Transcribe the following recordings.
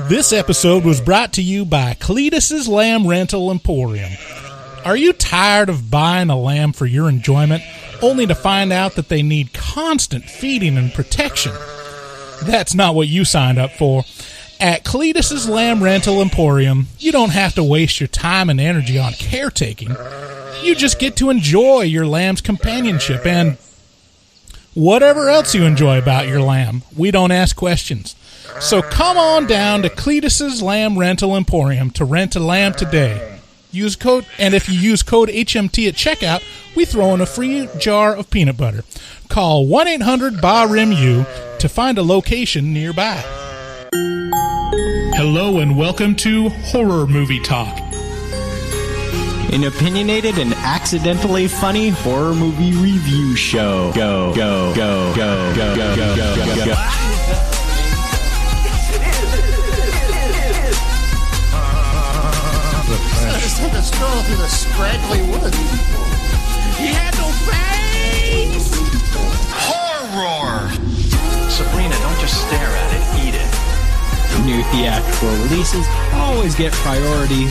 This episode was brought to you by Cletus's Lamb Rental Emporium. Are you tired of buying a lamb for your enjoyment, only to find out that they need constant feeding and protection? That's not what you signed up for. At Cletus's Lamb Rental Emporium, you don't have to waste your time and energy on caretaking. You just get to enjoy your lamb's companionship and whatever else you enjoy about your lamb. We don't ask questions. So come on down to Cletus's Lamb Rental Emporium to rent a lamb today. If you use code HMT at checkout, we throw in a free jar of peanut butter. Call 1-800-BARIM-U to find a location nearby. Hello and welcome to Horror Movie Talk, an opinionated and accidentally funny horror movie review show. Go, go, go, go, go, go, go, go, go. I just had to stroll through the scraggly woods. He had no face! Horror! Sabrina, don't just stare at it, eat it. New theatrical releases always get priority.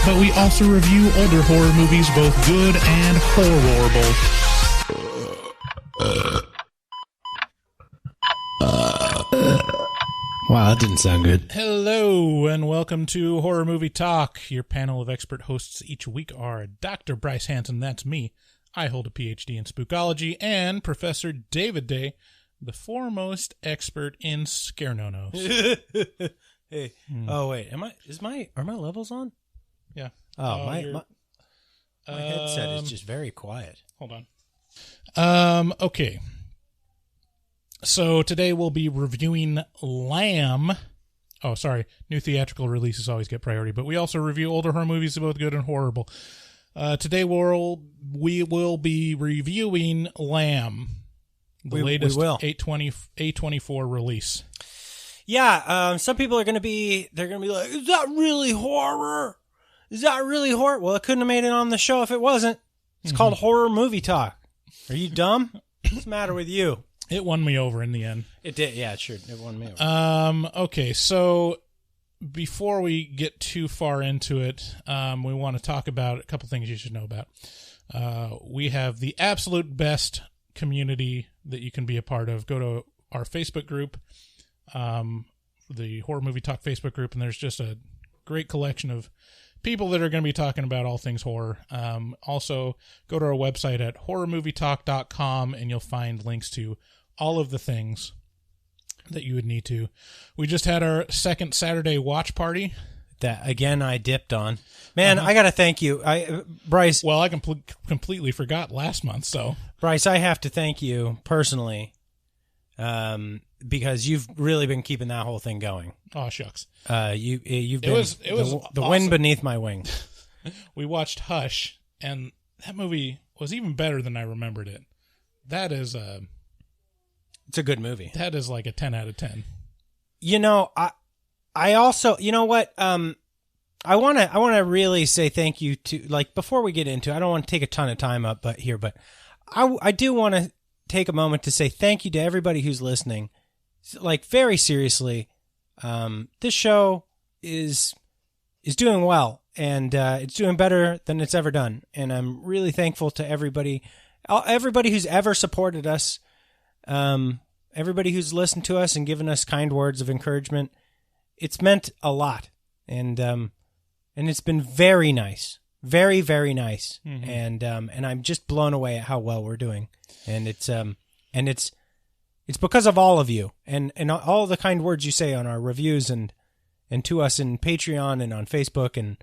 But we also review older horror movies, both good and horrible. Wow, that didn't sound good. Hello and welcome to Horror Movie Talk. Your panel of expert hosts each week are Dr. Bryce Hanson, that's me. I hold a PhD in spookology, and Professor David Day, the foremost expert in scare no-nos. Hey. Oh wait, are my levels on? Yeah. Oh, my headset is just very quiet. Hold on. Okay. So today we'll be reviewing Lamb. Oh, sorry. New theatrical releases always get priority, but we also review older horror movies, both good and horrible. Today we will be reviewing Lamb, the latest A24 release. Yeah, some people are going to be like, is that really horror? Is that really horror? Well, it couldn't have made it on the show if it wasn't. It's called Horror Movie Talk. Are you dumb? What's the matter with you? It won me over in the end. It did, yeah, sure. It won me over. Okay, so before we get too far into it, we want to talk about a couple things you should know about. We have the absolute best community that you can be a part of. Go to our Facebook group, the Horror Movie Talk Facebook group, and there's just a great collection of people that are going to be talking about all things horror. Also, go to our website at horrormovietalk.com, and you'll find links to all of the things that you would need to. We just had our second Saturday watch party. That, again, I dipped on. Man, I got to thank you. Bryce. Well, I completely forgot last month, so. Bryce, I have to thank you personally, because you've really been keeping that whole thing going. Oh, shucks. You've been it was the awesome. wind beneath my wing. We watched Hush, and that movie was even better than I remembered it. That is it's a good movie. That is like a 10 out of 10. You know, I also, you know what? I want to really say thank you to, like, before we get into it, I don't want to take a ton of time up but I do want to take a moment to say thank you to everybody who's listening. Like, very seriously, this show is doing well, and it's doing better than it's ever done. And I'm really thankful to everybody who's ever supported us, everybody who's listened to us and given us kind words of encouragement. It's meant a lot, and it's been very nice, very, very nice. Mm-hmm. And I'm just blown away at how well we're doing, and it's because of all of you and all the kind words you say on our reviews and to us in Patreon and on Facebook and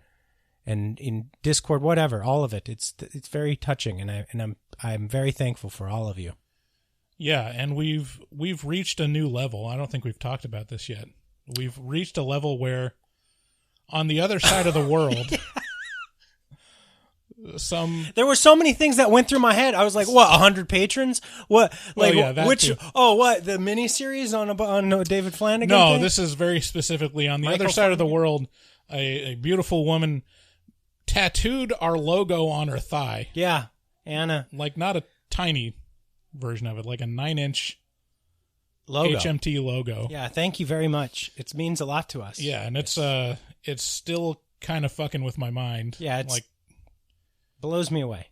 in Discord, whatever, all of it. It's very touching, and I'm very thankful for all of you. Yeah, and we've reached a new level. I don't think we've talked about this yet. We've reached a level where on the other side of the world, there were so many things that went through my head. I was like, what, 100 patrons? What? Like, what the miniseries on David Flanagan No, thing? This is very specifically on the other side of the world. A beautiful woman tattooed our logo on her thigh. Yeah, Anna. Like, not a tiny version of it, like a 9-inch logo. HMT logo. Yeah, thank you very much. It means a lot to us. Yeah, and it's still kind of fucking with my mind. Yeah, it's like blows me away.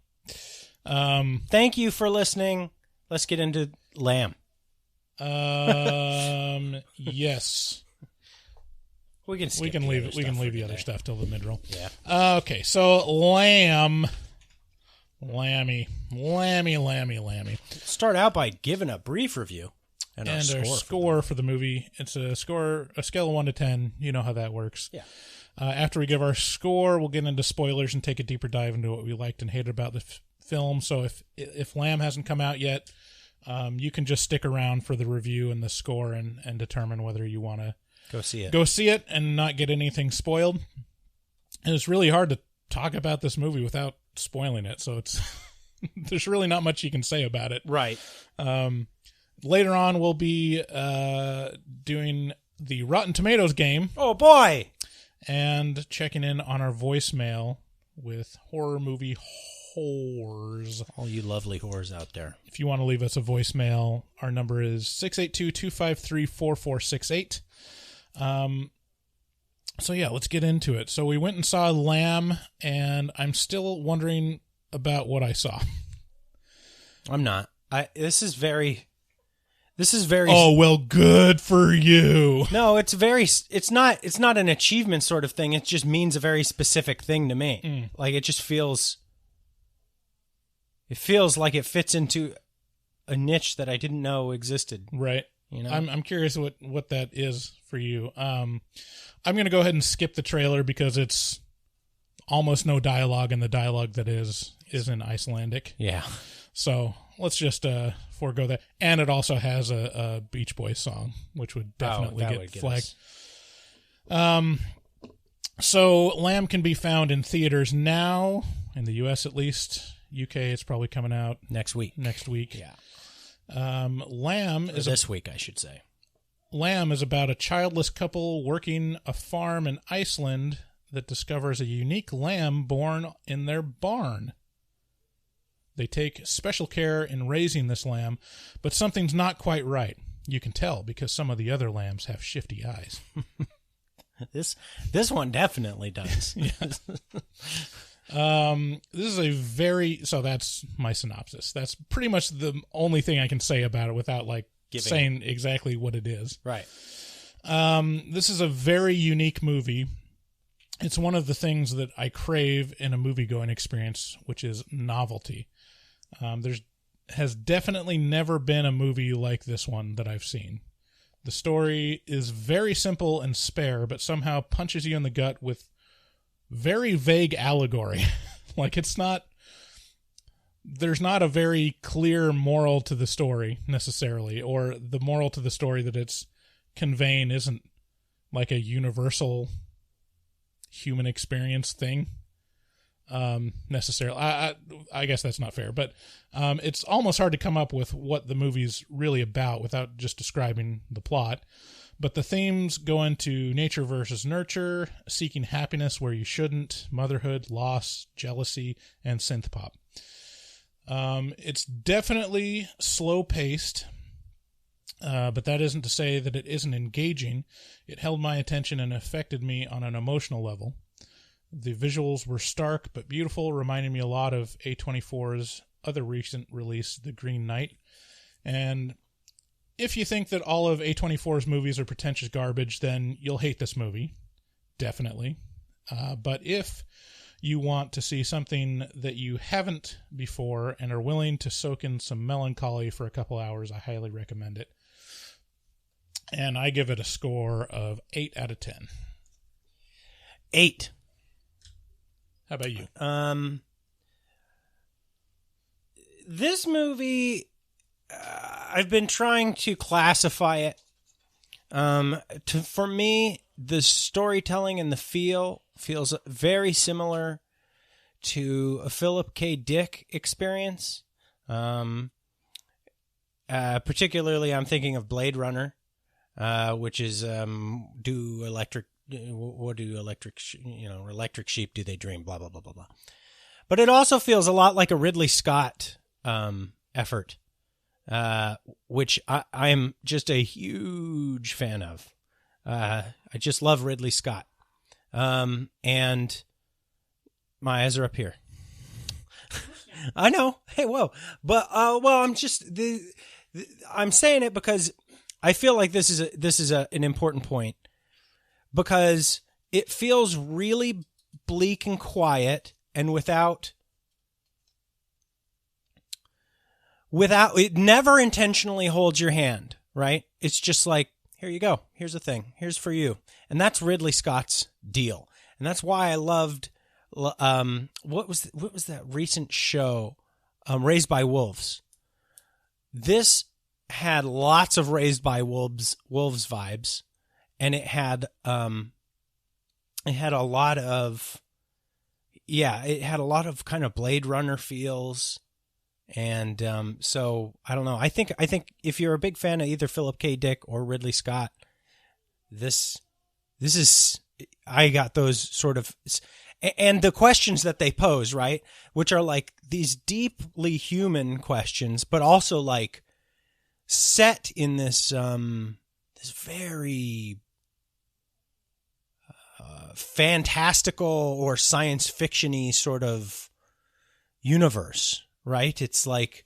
Thank you for listening. Let's get into Lamb. Yes. We can leave the other stuff till the mid-roll. Yeah. Okay, so Lammy. Start out by giving a brief review and our score for the movie. It's a scale of 1 to 10. You know how that works. Yeah. After we give our score, we'll get into spoilers and take a deeper dive into what we liked and hated about the film. So if Lamb hasn't come out yet, you can just stick around for the review and the score and determine whether you want to go see it and not get anything spoiled. And it's really hard to talk about this movie without spoiling it, so it's there's really not much you can say about it. Right. Later on, we'll be doing the Rotten Tomatoes game. Oh, boy! And checking in on our voicemail with horror movie whores. All you lovely whores out there. If you want to leave us a voicemail, our number is 682-253-4468. So yeah, let's get into it. So we went and saw Lamb, and I'm still wondering about what I saw. I'm not. This is very. Oh, well, good for you. No, it's not an achievement sort of thing. It just means a very specific thing to me. Like it just feels. It feels like it fits into a niche that I didn't know existed. Right. You know? I'm curious what that is for you. I'm going to go ahead and skip the trailer because it's almost no dialogue, and the dialogue that is in Icelandic. Yeah. So let's just forego that. And it also has a Beach Boys song, which would definitely get flagged. So Lamb can be found in theaters now, in the U.S. at least. UK, it's probably coming out next week. Yeah. Lamb is this week, I should say. Lamb is about a childless couple working a farm in Iceland that discovers a unique lamb born in their barn. They take special care in raising this lamb, but something's not quite right. You can tell because some of the other lambs have shifty eyes. This one definitely does. This is so that's my synopsis. That's pretty much the only thing I can say about it without saying exactly what it is. Right. This is a very unique movie. It's one of the things that I crave in a movie-going experience, which is novelty. Has definitely never been a movie like this one that I've seen. The story is very simple and spare, but somehow punches you in the gut with very vague allegory. There's not a very clear moral to the story necessarily, or the moral to the story that it's conveying isn't like a universal human experience thing necessarily. I guess that's not fair, but it's almost hard to come up with what the movie's really about without just describing the plot. But the themes go into nature versus nurture, seeking happiness where you shouldn't, motherhood, loss, jealousy, and synth pop. It's definitely slow-paced, but that isn't to say that it isn't engaging. It held my attention and affected me on an emotional level. The visuals were stark but beautiful, reminding me a lot of A24's other recent release, The Green Knight. And if you think that all of A24's movies are pretentious garbage, then you'll hate this movie. Definitely. But if you want to see something that you haven't before and are willing to soak in some melancholy for a couple hours, I highly recommend it. And I give it a score of 8 out of 10. 8. How about you? This movie, I've been trying to classify it. For me, the storytelling and the feels very similar to a Philip K. Dick experience. Particularly, I'm thinking of Blade Runner, which is electric sheep do they dream? Blah blah blah blah blah. But it also feels a lot like a Ridley Scott effort. which I'm just a huge fan of. I just love Ridley Scott. And my eyes are up here. I know. Hey, whoa. But, I'm just, I'm saying it because I feel like this is an important point, because it feels really bleak and quiet, and without it never intentionally holds your hand, right? It's just like, here you go. Here's the thing. Here's for you. And that's Ridley Scott's deal. And that's why I loved, what was that recent show? Raised by Wolves. This had lots of Raised by Wolves vibes, and it had a lot of kind of Blade Runner feels. And so I don't know. I think if you're a big fan of either Philip K. Dick or Ridley Scott, this is, I got those sort of, and the questions that they pose, right, which are like these deeply human questions, but also like set in this this very fantastical or science fiction-y sort of universe. Right? It's like,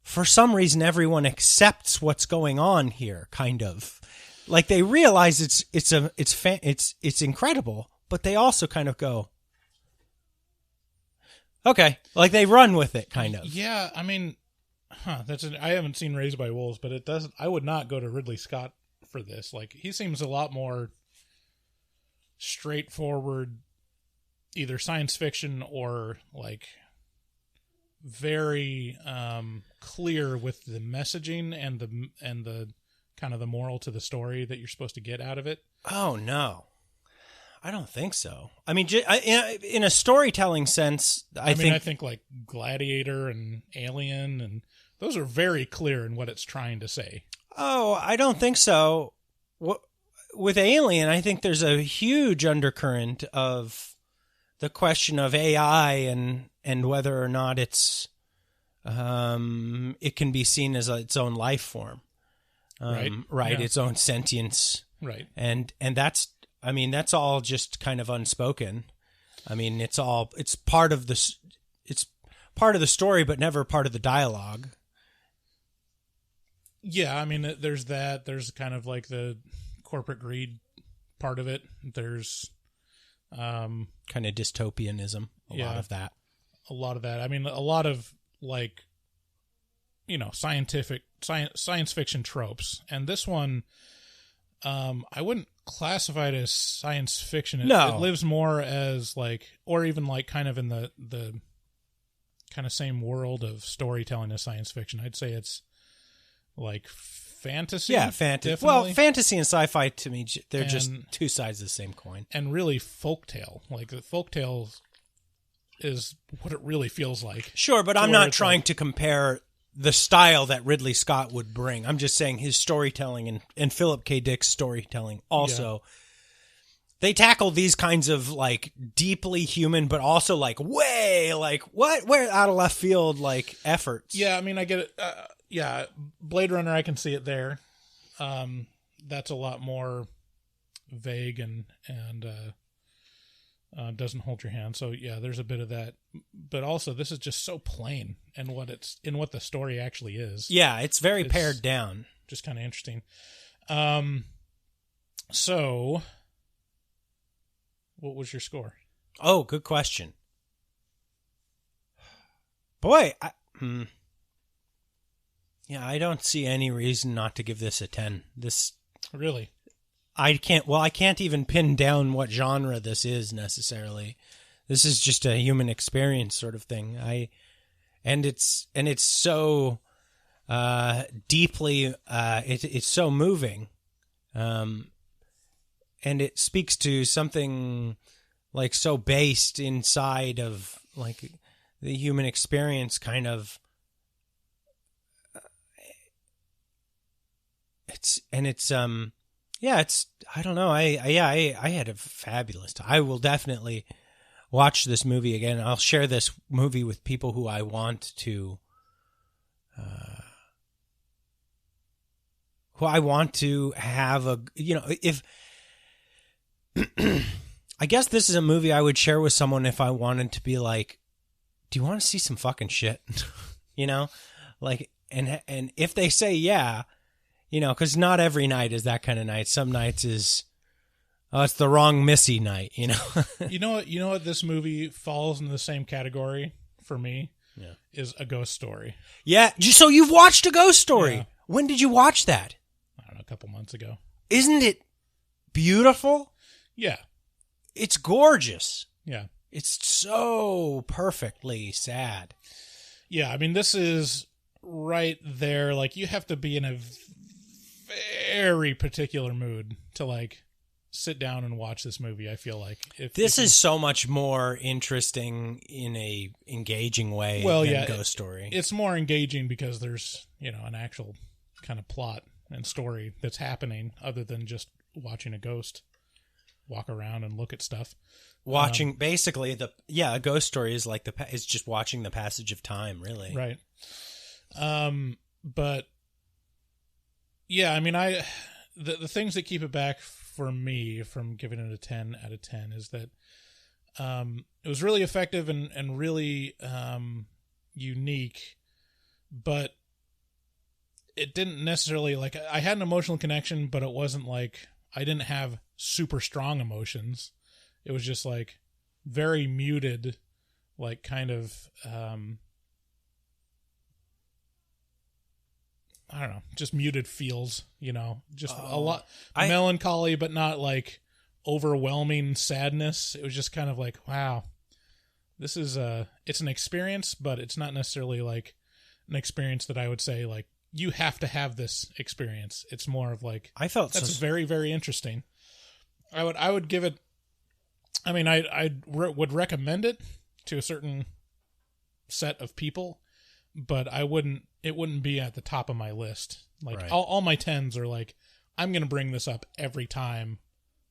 for some reason, everyone accepts what's going on here, kind of. Like, they realize it's incredible, but they also kind of go, okay, like they run with it, kind of. Yeah, I mean, I haven't seen Raised by Wolves, but it doesn't. I would not go to Ridley Scott for this. Like, he seems a lot more straightforward, either science fiction or like very clear with the messaging and the kind of the moral to the story that you're supposed to get out of it. Oh no, I don't think so. I mean, in a storytelling sense, I think like Gladiator and Alien, and those are very clear in what it's trying to say. Oh, I don't think so. With Alien, I think there's a huge undercurrent of the question of AI and whether or not it can be seen as its own life form, right? Yeah. Its own sentience, right? And that's all just kind of unspoken. I mean, it's part of the story, but never part of the dialogue. Yeah, I mean, there's that. There's kind of like the corporate greed part of it. There's kind of dystopianism. A lot of that. I mean, a lot of like, science fiction tropes. And this one, I wouldn't classify it as science fiction. It lives more as like, or even like kind of in the kind of same world of storytelling as science fiction. I'd say it's like fantasy. Yeah, fantasy. Definitely. Well, fantasy and sci-fi, to me, they're just two sides of the same coin. And really folktale. Like, the folktale is what it really feels like. Sure, but I'm not trying to compare the style that Ridley Scott would bring. I'm just saying his storytelling and Philip K. Dick's storytelling also. Yeah. They tackle these kinds of like deeply human, but also like way like where out of left field like efforts. Yeah, I mean, I get it. Yeah, Blade Runner, I can see it there. That's a lot more vague and doesn't hold your hand. So yeah, there's a bit of that. But also, this is just so plain in what the story actually is. Yeah, it's very pared down. Just kind of interesting. So, what was your score? Oh, good question. Boy, yeah, I don't see any reason not to give this a 10. This really, I can't even pin down what genre this is necessarily. This is just a human experience sort of thing. And it's so deeply it's so moving. And it speaks to something like so based inside of like the human experience, kind of. I don't know. I had a fabulous time. I will definitely watch this movie again. I'll share this movie with people who I want to who I want to have if I guess this is a movie I would share with someone if I wanted to be like, do you want to see some fucking shit? Like, and if they say yeah, because not every night is that kind of night. Some nights is, it's the wrong Missy night, You know what this movie falls in the same category for me? Yeah. Is A Ghost Story. Yeah. So you've watched A Ghost Story. Yeah. When did you watch that? I don't know, a couple months ago. Isn't it beautiful? Yeah. It's gorgeous. Yeah. It's so perfectly sad. Yeah, I mean, this is right there. Like, you have to be in a very particular mood to, like, sit down and watch this movie, I feel like. This is so much more interesting in a engaging way than Ghost Story. It's more engaging because there's, an actual kind of plot and story that's happening other than just watching a ghost walk around and look at stuff. Watching basically A Ghost Story is like it's just watching the passage of time, really. Right. But yeah, I mean, the things that keep it back for me from giving it a 10 out of 10 is that it was really effective and really unique, but it didn't necessarily, like, I had an emotional connection, but it wasn't like I didn't have super strong emotions. It was just like very muted, like kind of, I don't know, just muted feels, just a lot melancholy, but not like overwhelming sadness. It was just kind of like, wow, this is it's an experience, but it's not necessarily like an experience that I would say like, you have to have this experience. It's more of like, I felt that's very, very interesting. I would give it, I mean, I would recommend it to a certain set of people, but it wouldn't be at the top of my list. Like, right. all my 10s are like, I'm going to bring this up every time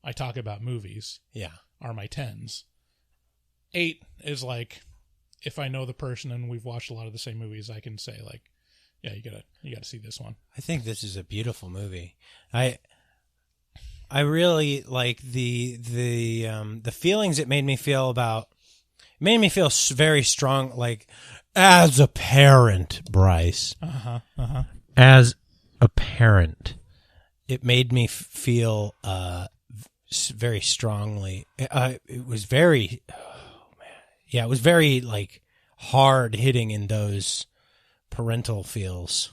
I talk about movies. Yeah. Are my 10s. 8 is like, if I know the person and we've watched a lot of the same movies, I can say like, yeah, you gotta see this one. I think this is a beautiful movie. I really like the feelings it made me feel about. It made me feel very strong, like as a parent, Bryce. As a parent, it made me feel very strongly. It was very, it was very like hard hitting in those parental feels.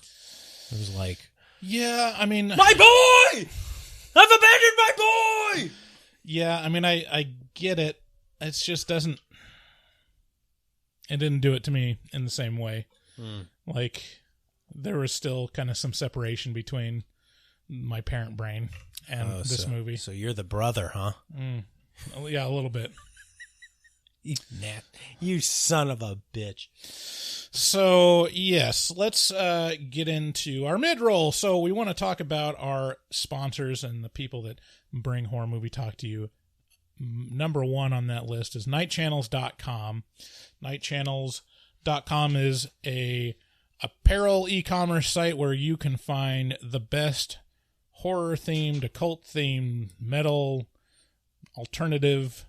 It was like, yeah, I mean, my boy, I've abandoned my boy. Yeah, I mean, I get it. It just it didn't do it to me in the same way. Like, there was still kind of some separation between my parent brain and this movie. So you're the brother, huh? Yeah, a little bit. You son of a bitch. So, yes, let's get into our mid-roll. So we want to talk about our sponsors and the people that bring Horror Movie Talk to you. Number one on that list is nightchannels.com. Nightchannels.com is a apparel e-commerce site where you can find the best horror-themed, occult-themed, metal, alternative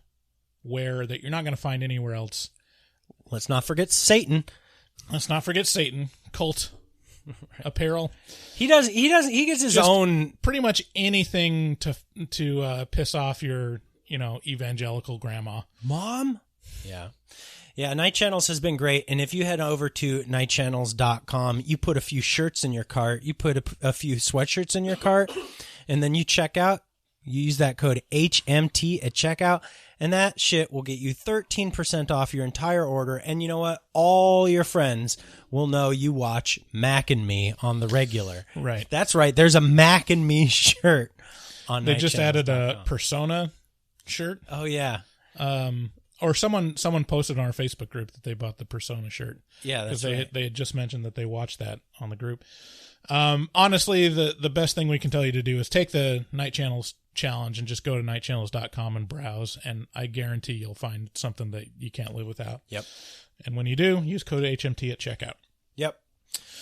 wear that you're not going to find anywhere else. Let's not forget Satan. Cult apparel. He gets his Just own, pretty much anything to piss off your, evangelical grandma. Mom? Yeah. Yeah, Night Channels has been great. And if you head over to nightchannels.com, you put a few shirts in your cart, you put a few sweatshirts in your cart, and then you check out, you use that code HMT at checkout, and that shit will get you 13% off your entire order. And you know what? All your friends will know you watch Mac and Me on the regular. Right. That's right. There's a Mac and Me shirt on They just added a Persona shirt. Oh, yeah. Or someone posted on our Facebook group that they bought the Persona shirt. Yeah, that's right. Because they had just mentioned that they watched that on the group. Honestly, the best thing we can tell you to do is take the Night Channels challenge and just go to nightchannels.com and browse, and I guarantee you'll find something that you can't live without. Yep. And when you do, use code HMT at checkout. Yep.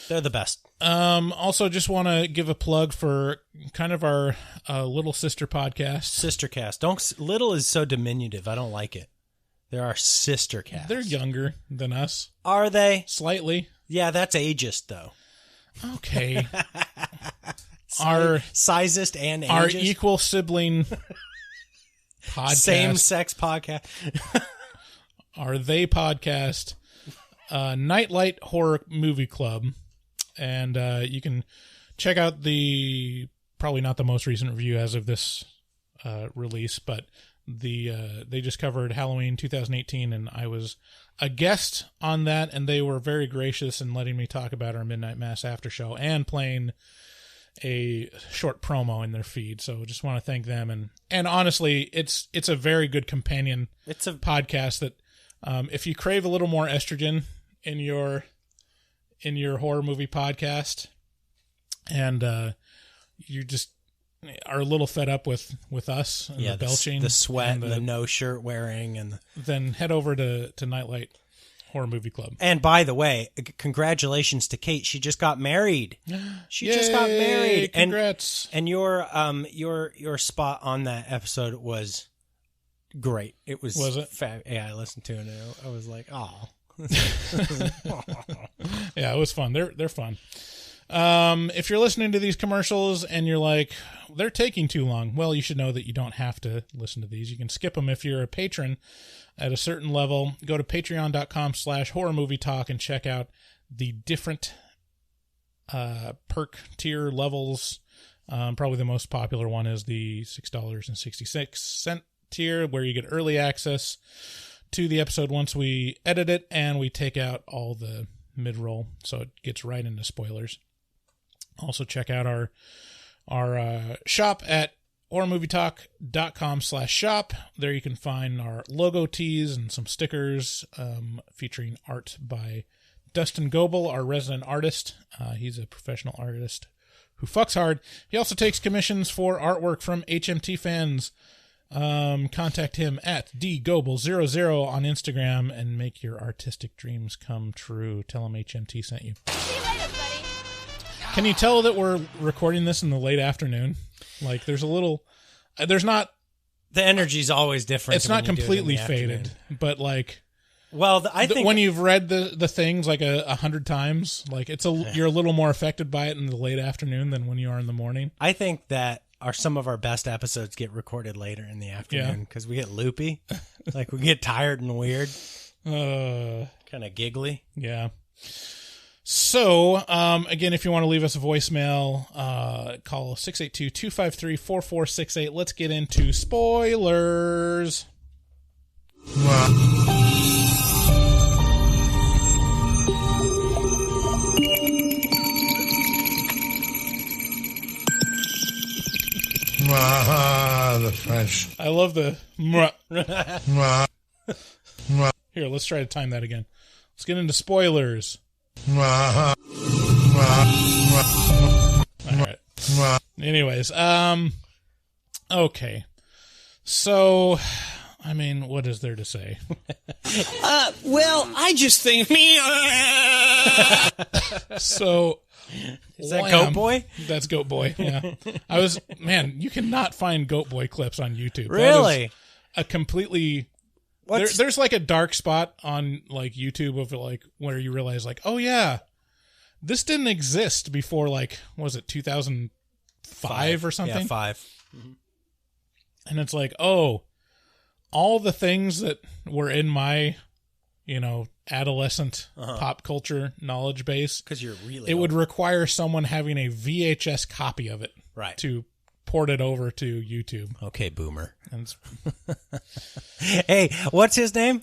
They're the best. Also, just want to give a plug for kind of our little sister podcast. Sistercast. Little is so diminutive. I don't like it. They're our sister cast. They're younger than us. Are they? Slightly. Yeah, that's ageist, though. Okay. Our sizist and ageist. Our equal sibling podcast. Same-sex podcast. Our They podcast. Nightlight Horror Movie Club. And you can check out the, probably not the most recent review as of this release, but they just covered Halloween 2018, and I was a guest on that, and they were very gracious in letting me talk about our Midnight Mass after show and playing a short promo in their feed. So just want to thank them, and honestly, it's a very good companion. It's a podcast that if you crave a little more estrogen in your horror movie podcast, and you just are a little fed up with us and the belching, the sweat, and the no shirt wearing, and then head over to Nightlight Horror Movie Club. And by the way, congratulations to Kate. She just got married. She just got married. Congrats! And your spot on that episode was great. It was it? Yeah, I listened to it and I was like, oh. Yeah, it was fun. They're fun. If you're listening to these commercials and you're like, they're taking too long, well, you should know that you don't have to listen to these. You can skip them if you're a patron at a certain level. Go to patreon.com/horrormovietalk and check out the different perk tier levels. Probably the most popular one is the $6.66 tier, where you get early access to the episode once we edit it, and we take out all the mid-roll, so it gets right into spoilers. Also check out our shop at horrormovietalk.com/shop. There you can find our logo tees and some stickers featuring art by Dustin Goebel, our resident artist. He's a professional artist who fucks hard. He also takes commissions for artwork from HMT fans. Contact him at dgoebel00 on Instagram and make your artistic dreams come true. Tell him HMT sent you. See you later, buddy. Can you tell that we're recording this in the late afternoon? Like, there's not... The energy's always different. It's not completely faded, but like... Well, I think... When you've read the things like 100 times, like you're a little more affected by it in the late afternoon than when you are in the morning. I think that some of our best episodes get recorded later in the afternoon because we get loopy. Like, we get tired and weird. Kind of giggly. Yeah. So, again, if you want to leave us a voicemail, call 682-253-4468. Let's get into spoilers. The French. I love the Here, let's try to time that again. Let's get into spoilers. All right. Anyways, okay. So, I mean, what is there to say? Well, I just think So, is that Goat Boy? That's Goat Boy. Yeah. You cannot find Goat Boy clips on YouTube. Really? A completely. There's like a dark spot on like YouTube of like where you realize like, oh yeah, this didn't exist before like, what was it, 2005 or something? Yeah, 5. Mm-hmm. And it's like, oh, all the things that were in my, adolescent pop culture knowledge base. Because you're really It old. would require someone having a VHS copy of it. Right. To port it over to YouTube. Okay, boomer. And hey, what's his name?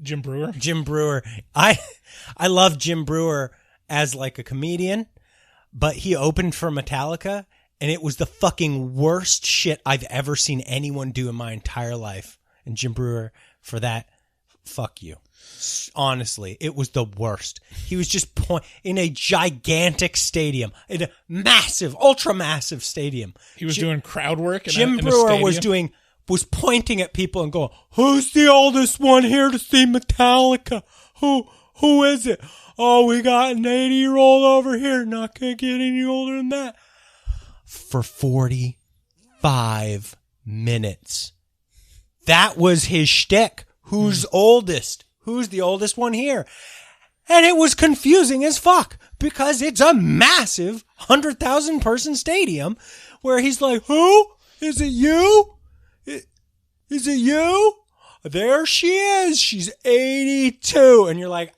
Jim Brewer. Jim Brewer. I love Jim Brewer as like a comedian, but he opened for Metallica, and it was the fucking worst shit I've ever seen anyone do in my entire life. And Jim Brewer, for that, fuck you. Honestly, it was the worst. He was just in a gigantic stadium, in a massive, ultra-massive stadium. He was doing crowd work. Jim Brewer was pointing at people and going, "Who's the oldest one here to see Metallica? who is it? Oh, we got an 80-year-old over here. Not going to get any older than that. For 45 minutes. That was his shtick. Who's oldest? Who's the oldest one here? And it was confusing as fuck because it's a massive 100,000 person stadium where he's like, who? Is it you? Is it you? There she is. She's 82. And you're like,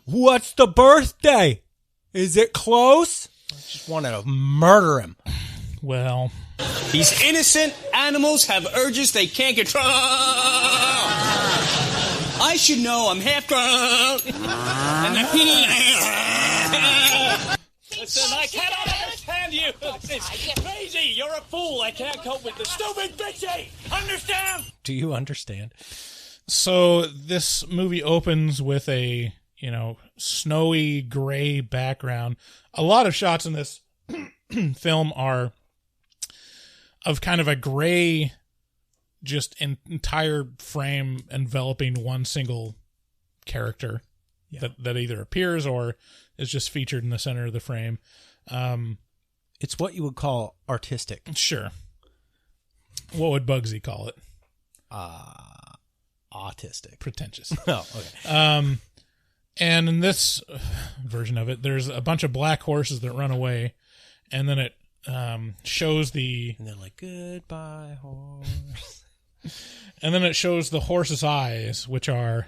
what's the birthday? Is it close? I just wanted to murder him. Well, These innocent animals have urges they can't control. I should know I'm half drunk. And listen, I cannot understand you. It's crazy. You're a fool. I can't cope with the stupid bitchy. Understand? Do you understand? so this movie opens with a, snowy gray background. A lot of shots in this film are of kind of a gray, just entire frame enveloping one single character that either appears or is just featured in the center of the frame. It's what you would call artistic. Sure. What would Bugsy call it? Autistic. Pretentious. Oh, okay. And in this version of it, there's a bunch of black horses that run away, and then it shows the... And they're like, goodbye, horse. And then it shows the horse's eyes, which are...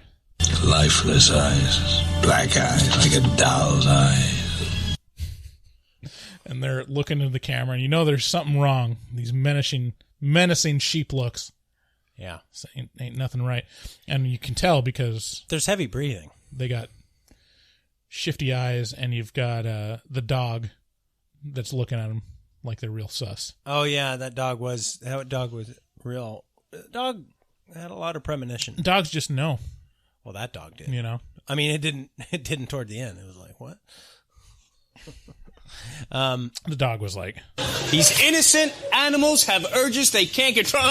Lifeless eyes, black eyes like a doll's eyes. And they're looking into the camera, and there's something wrong. These menacing sheep looks. Yeah. So ain't nothing right. And you can tell because... There's heavy breathing. They got shifty eyes, and you've got the dog that's looking at them like they're real sus. Oh, yeah, that dog was real. The dog had a lot of premonition. Dogs just know. Well, that dog did. I mean, it didn't toward the end. It was like, what? The dog was like... These innocent animals have urges they can't control.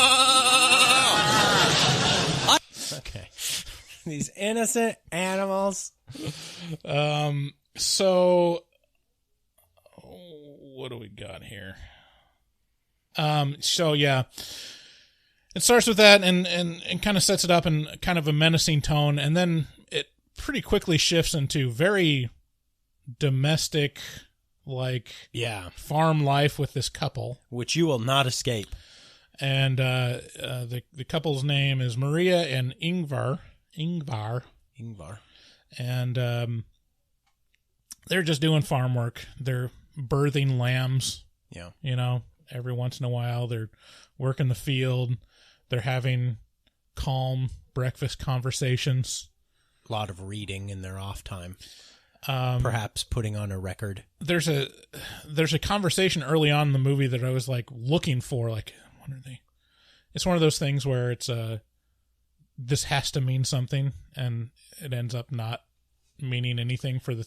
Okay. These innocent animals. So, what do we got here? So yeah, it starts with that and kind of sets it up in kind of a menacing tone, and then it pretty quickly shifts into very domestic, farm life with this couple, Which you will not escape. and the couple's name is Maria and Ingvar. And they're just doing farm work. They're birthing lambs. Yeah. Every once in a while they're working the field. They're having calm breakfast conversations. A lot of reading in their off time. Perhaps putting on a record. There's a conversation early on in the movie that I was looking for. What are they? It's one of those things where it's this has to mean something, and it ends up not meaning anything for the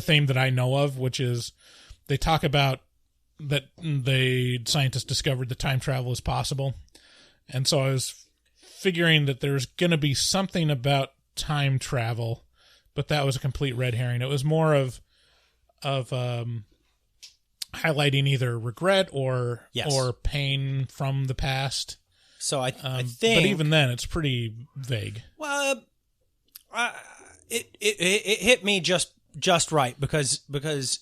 theme that I know of, which is they talk about that the scientists discovered that time travel is possible. And so I was figuring that there's going to be something about time travel, but that was a complete red herring. It was more of highlighting either regret or pain from the past. So I think, but even then, it's pretty vague. Well, it hit me just right because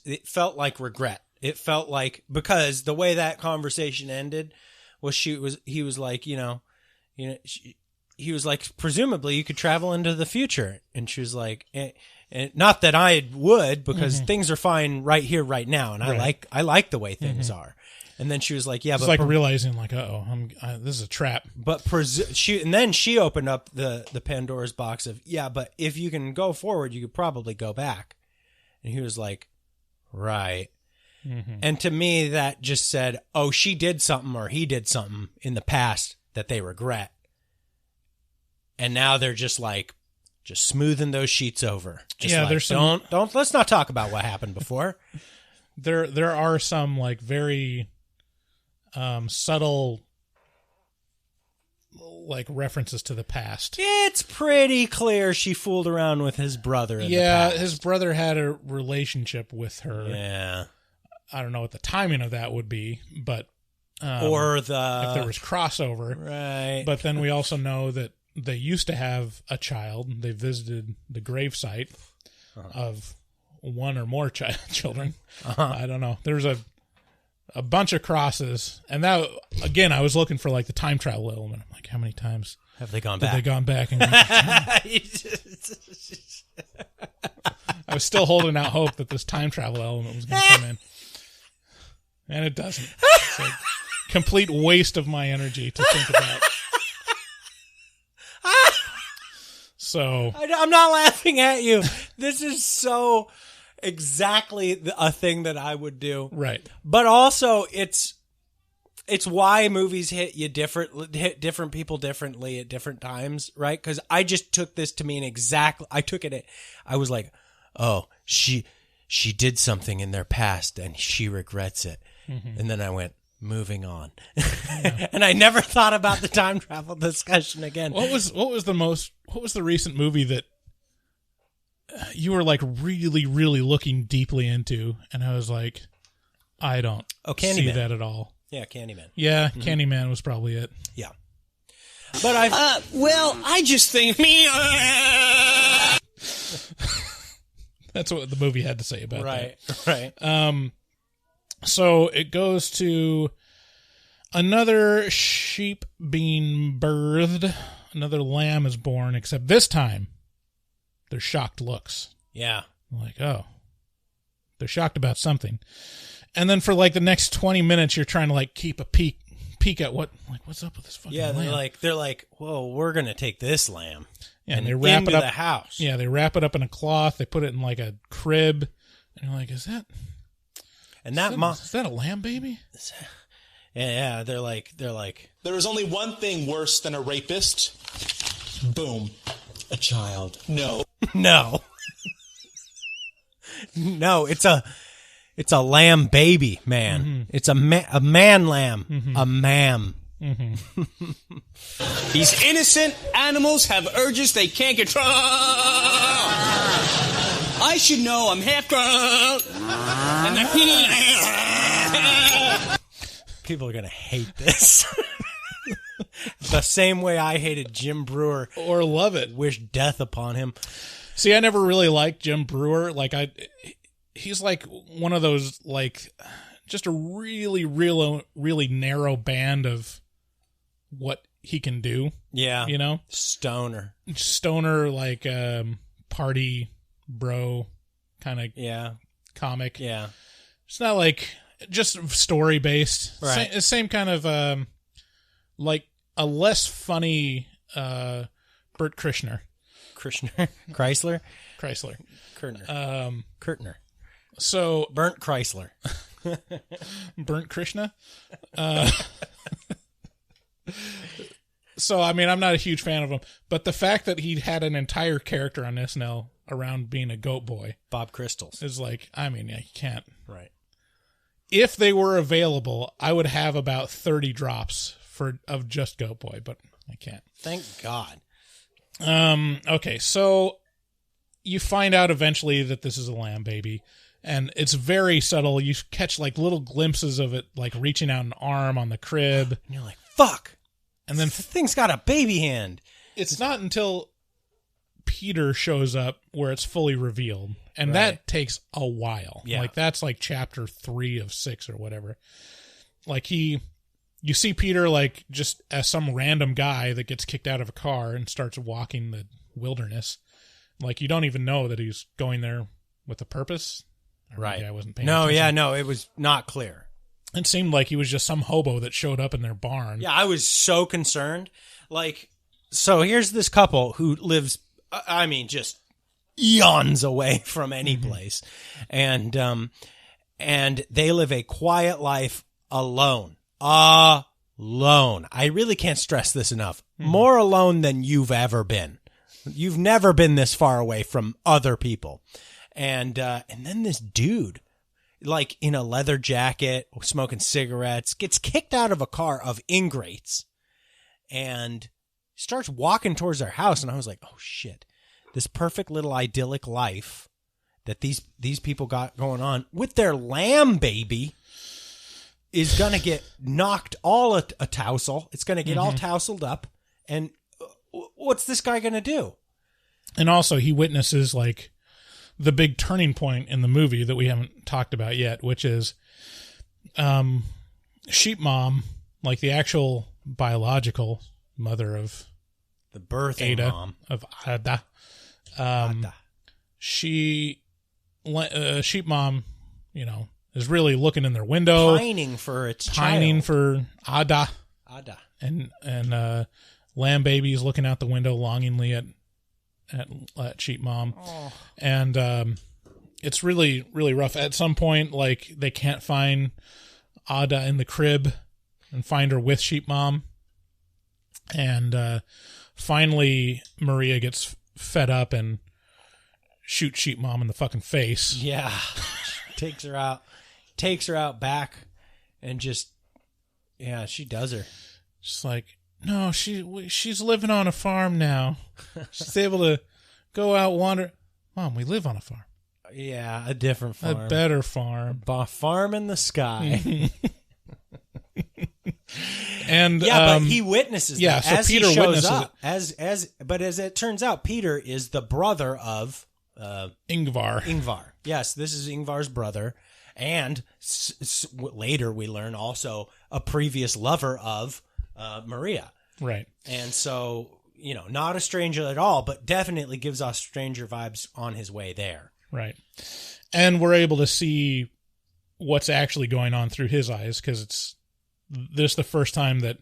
it felt like regret. It felt like, because the way that conversation ended was he was like, he was like, presumably you could travel into the future, and she was like, and not that I would, because things are fine right here, right now, and right. I like the way things are. And then she was like, yeah, it's but realizing this is a trap. But and then she opened up the Pandora's box of, but if you can go forward, you could probably go back. And he was like, right. Mm-hmm. And to me, that just said, oh, she did something or he did something in the past that they regret. And now they're just smoothing those sheets over. There's don't let's not talk about what happened before. There are some very subtle like references to the past. It's pretty clear she fooled around with his brother. Yeah, his brother had a relationship with her. Yeah. I don't know what the timing of that would be, but or if there was crossover. Right. But then we also know that they used to have a child. They visited the gravesite of one or more children. I don't know. There's a bunch of crosses, and that again, I was looking for like the time travel element. I'm like, how many times have they gone back? Have they gone back? And I was still holding out hope that this time travel element was going to come in, and it doesn't. It's a complete waste of my energy to think about. So I'm not laughing at you. This is so exactly a thing that I would do. Right. But also it's why movies hit different people differently at different times, right? Because I just took this to mean exactly. I was like, oh, she did something in their past and she regrets it, and then I went, moving on. Yeah. And I never thought about the time travel discussion again. What was the recent movie that you were like really, really looking deeply into, and I was like, I don't see that at all. Yeah, Candyman. Yeah, Candyman was probably it. Yeah. But I just think That's what the movie had to say about that. Right. So it goes to another sheep being birthed. Another lamb is born, except this time they're shocked looks. Yeah. Like, oh, they're shocked about something. And then for like the next 20 minutes, you're trying to like keep a peek at what's up with this fucking lamb. Yeah, they're like, whoa, we're going to take this lamb. Yeah, and they wrap it up the house. Yeah, they wrap it up in a cloth. They put it in like a crib. And you're like, is that a lamb baby? Yeah, they're like. There is only one thing worse than a rapist. Boom. A child. No. No. No, it's a lamb baby, man. Mm-hmm. It's a man lamb. Mm-hmm. A mam. Mm-hmm. These innocent animals have urges they can't control. I should know I'm half grown. People are going to hate this. The same way I hated Jim Brewer. Or love it. Wish death upon him. See, I never really liked Jim Brewer. He's like one of those, like, just a really, really narrow band of what he can do. Yeah. You know? Stoner, like, party bro kind of comic. Yeah. It's not like just story based. Right. Same kind of, like a less funny, Bert Kreischer. Chrysler? Kurtner. So Burnt Chrysler. Burnt Krishna. So I mean, I'm not a huge fan of him, but the fact that he had an entire character on SNL around being a goat boy, Bob Crystals, is like, I mean, yeah, you can't. Right. If they were available, I would have about 30 drops of just goat boy, but I can't. Thank God. Okay, so you find out eventually that this is a lamb baby, and it's very subtle. You catch like little glimpses of it, like reaching out an arm on the crib. And you're like, fuck. And then the thing's got a baby hand. It's not until Peter shows up where it's fully revealed. And that takes a while. Yeah. Like that's like chapter 3 of 6 or whatever. Like you see Peter like just as some random guy that gets kicked out of a car and starts walking the wilderness. Like you don't even know that he's going there with a purpose. Right. I wasn't paying attention. It was not clear. It seemed like he was just some hobo that showed up in their barn. Yeah, I was so concerned. Like, so here's this couple who lives, I mean, just eons away from any place. And they live a quiet life alone. Alone. I really can't stress this enough. More alone than you've ever been. You've never been this far away from other people. And then this dude, like in a leather jacket, smoking cigarettes, gets kicked out of a car of ingrates and starts walking towards their house, and I was like, oh shit, this perfect little idyllic life that these people got going on with their lamb baby is going to get knocked all a tousle. It's going to get all tousled up. And what's this guy going to do? And also he witnesses like the big turning point in the movie that we haven't talked about yet, which is sheep mom, like the actual biological mother of the birthing Ada, mom of Ada. Sheep mom, you know, is really looking in their window, pining for its pining child. For Ada. Ada. And lamb baby is looking out the window longingly at sheep mom. Oh. And it's really, really rough. At some point, like, they can't find Ada in the crib and find her with sheep mom. And finally, Maria gets fed up and shoots sheep mom in the fucking face. Yeah. takes her out back, and just, yeah, she does her. Just like, no, she's living on a farm now. She's able to go out wander. Mom, we live on a farm. Yeah, a different farm. A better farm. A farm in the sky. And but he witnesses that so as Peter he shows witnesses up. As it turns out, Peter is the brother of Ingvar. Yes, this is Ingvar's brother, and later we learn also a previous lover of Maria. Right. And so, you know, not a stranger at all, but definitely gives us stranger vibes on his way there. Right. And we're able to see what's actually going on through his eyes, because this is the first time that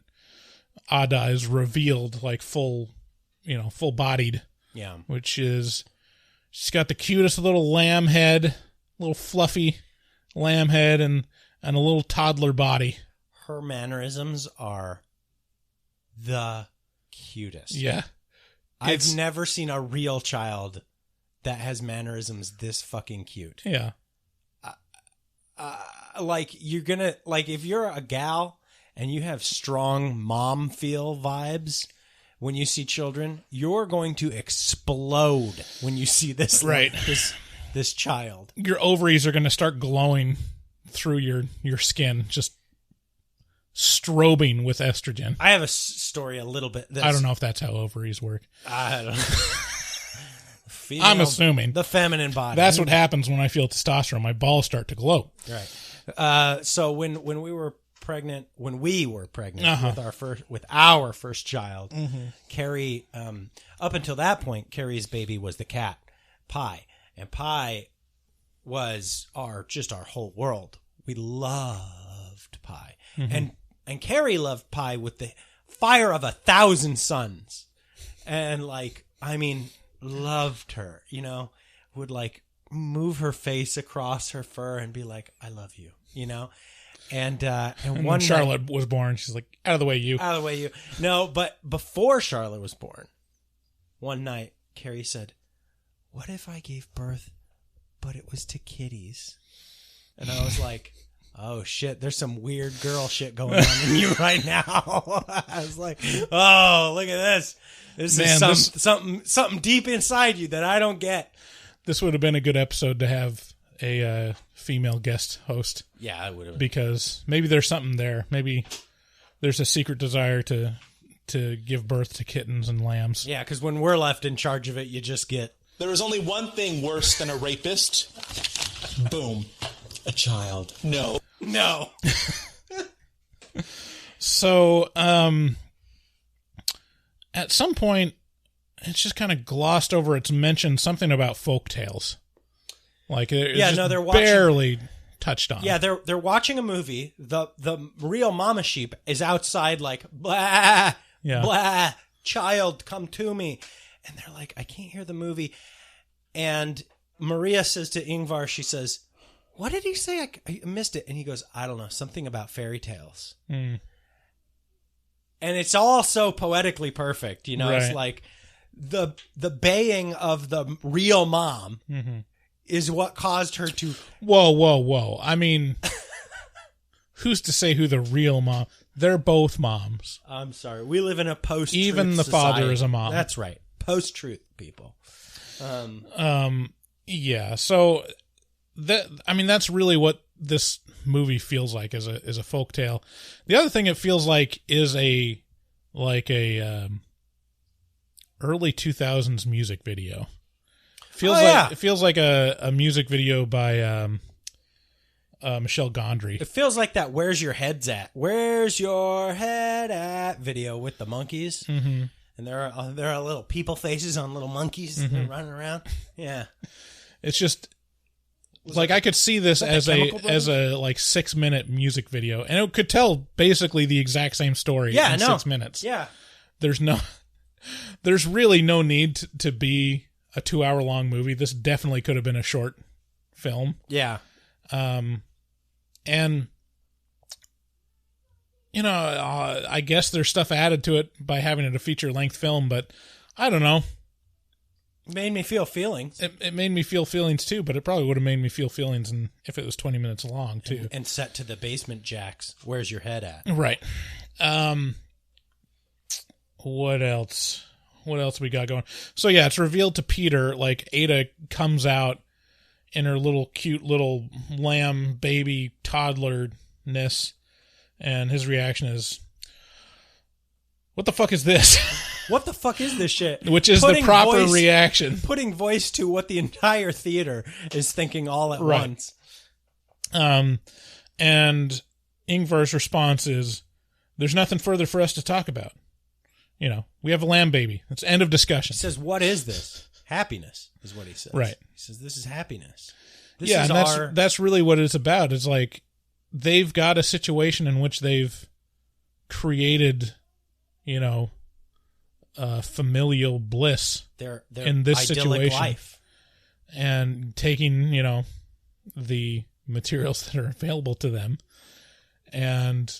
Ada is revealed, like full-bodied. Yeah. Which is, she's got the cutest little lamb head, little fluffy lamb head, and a little toddler body. Her mannerisms are the cutest. Yeah. I've never seen a real child that has mannerisms this fucking cute. Yeah. Like, you're gonna, like, if you're a gal and you have strong mom feel vibes when you see children, you're going to explode when you see this, right? This child. Your ovaries are going to start glowing through your skin, just strobing with estrogen. I have a story a little bit. I don't know if that's how ovaries work. I don't know. I'm assuming. The feminine body. That's what happens when I feel testosterone. My balls start to glow. Right. So when we were pregnant with our first child, Carrie, up until that point, Carrie's baby was the cat, Pie. And Pie was our whole world. We loved Pie. And Carrie loved Pie with the fire of 1,000 suns. And, like, I mean, loved her, you know, would, like, move her face across her fur and be like, I love you, you know? And one when Charlotte was born, she's like, out of the way, you. Out of the way, you. No, but before Charlotte was born, one night, Carrie said, what if I gave birth, but it was to kitties? And I was like, oh shit, there's some weird girl shit going on in you right now. I was like, oh, look at this. This is something deep inside you that I don't get. This would have been a good episode to have a female guest host. Yeah, it would have. Because maybe there's something there. Maybe there's a secret desire to give birth to kittens and lambs. Yeah, because when we're left in charge of it, you just get... There is only one thing worse than a rapist. Boom. A child. No. So, at some point, it's just kind of glossed over. It's mentioned something about folktales. Like, they're barely touched on. Yeah, they're watching a movie. The real mama sheep is outside, like, blah, blah, child, come to me. And they're like, I can't hear the movie. And Maria says to Ingvar, she says, what did he say? I missed it. And he goes, I don't know, something about fairy tales. And it's all so poetically perfect, you know. Right. It's like the baying of the real mom is what caused her to... Whoa. I mean, who's to say who the real mom... They're both moms. I'm sorry. We live in a post-truth Even the society. father is a mom. That's right. Post-truth, people. Yeah. So that's really what this movie feels like as a folktale. The other thing it feels like is a early 2000s music video. It feels like a music video by Michel Gondry. It feels like that "Where's Your Head's At? Where's Your Head At?" video with the monkeys. Mm-hmm. And there are little people faces on little monkeys running around. Yeah. It's just like I could see this as a 6-minute music video, and it could tell basically the exact same story in 6 minutes. Yeah. There's really no need to be a 2-hour-long movie. This definitely could have been a short film. Yeah. And I guess there's stuff added to it by having it a feature-length film, but I don't know. It made me feel feelings. It made me feel feelings too, but it probably would have made me feel feelings if it was 20 minutes long too. And set to the basement jacks. Where's your head at? Right. What else? What else we got going? So yeah, it's revealed to Peter, like Ada comes out in her little cute little lamb baby toddlerness, and his reaction is, "What the fuck is this?" What the fuck is this shit? Which is the proper reaction. Putting voice to what the entire theater is thinking all at once. And Ingvar's response is, "There's nothing further for us to talk about. We have a lamb baby. It's end of discussion." He says, "What is this?" Happiness is what he says. Right. He says, "This is happiness." That's really what it's about. It's like they've got a situation in which they've created, familial bliss their in this idyllic situation, life. And taking the materials that are available to them, and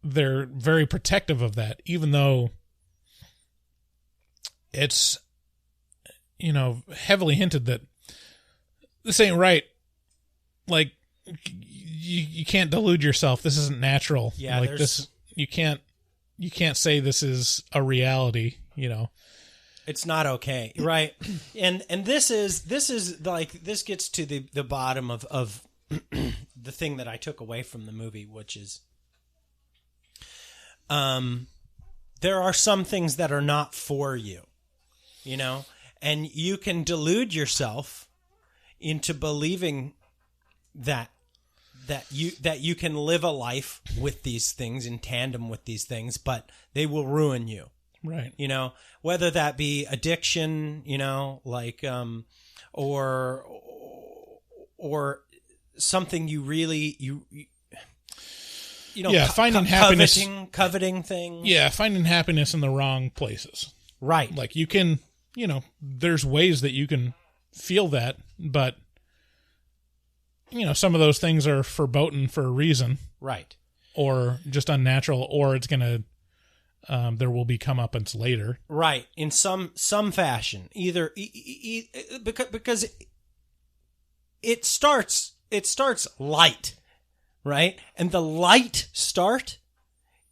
they're very protective of that, even though it's heavily hinted that this ain't right. Like you can't delude yourself. This isn't natural. Yeah, like this you can't say this is a reality, It's not okay. Right. And this is like, this gets to the bottom of the thing that I took away from the movie, which is there are some things that are not for you, and you can delude yourself into believing that you can live a life with these things, in tandem with these things, but they will ruin you. Right. Whether that be addiction, or something you really, finding happiness, coveting things. Yeah. Finding happiness in the wrong places. Right. Like you can, there's ways that you can feel that, but some of those things are verboten for a reason. Right. Or just unnatural, or it's going to, there will be comeuppance later. Right. In some fashion, either because it starts light, right? And the light start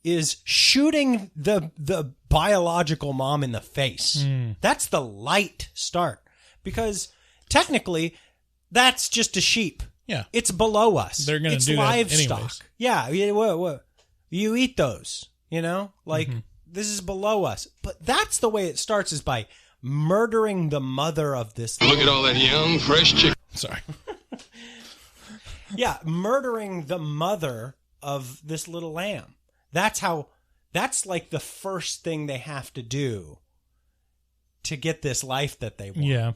is shooting the biological mom in the face. That's the light start, because technically that's just a sheep. Yeah. It's below us. They're going to do livestock. that anyways. Yeah. What? You eat those, This is below us. But that's the way it starts, is by murdering the mother of this. Look at all that young, fresh chicken. Sorry. Yeah. Murdering the mother of this little lamb. That's like the first thing they have to do to get this life that they want. Yeah.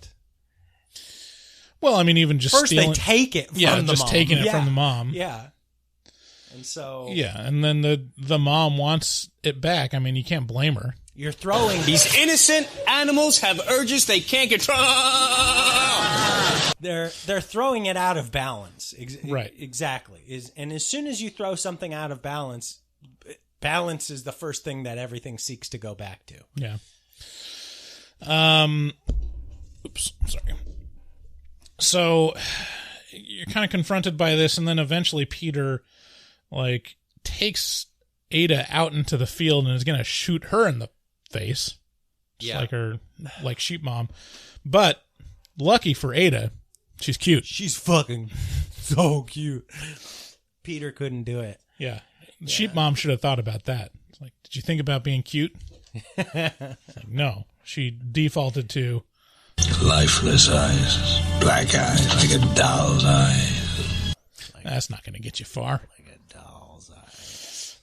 Well, I mean, even just first stealing, they take it from the mom. just taking it from the mom. Yeah. And so... Yeah, and then the mom wants it back. I mean, you can't blame her. You're throwing... These innocent animals have urges they can't control. They're throwing it out of balance. Right. Exactly. And as soon as you throw something out of balance, balance is the first thing that everything seeks to go back to. Yeah. Oops, sorry. So you're kind of confronted by this, and then eventually Peter takes Ada out into the field and is going to shoot her in the face. Just like her, like sheep mom. But lucky for Ada, she's cute. She's fucking so cute. Peter couldn't do it. Yeah. Sheep mom should have thought about that. It's like, did you think about being cute? It's like, no. She defaulted to Lifeless eyes, black eyes like a doll's eyes. that's not going to get you far. Like a doll's eyes.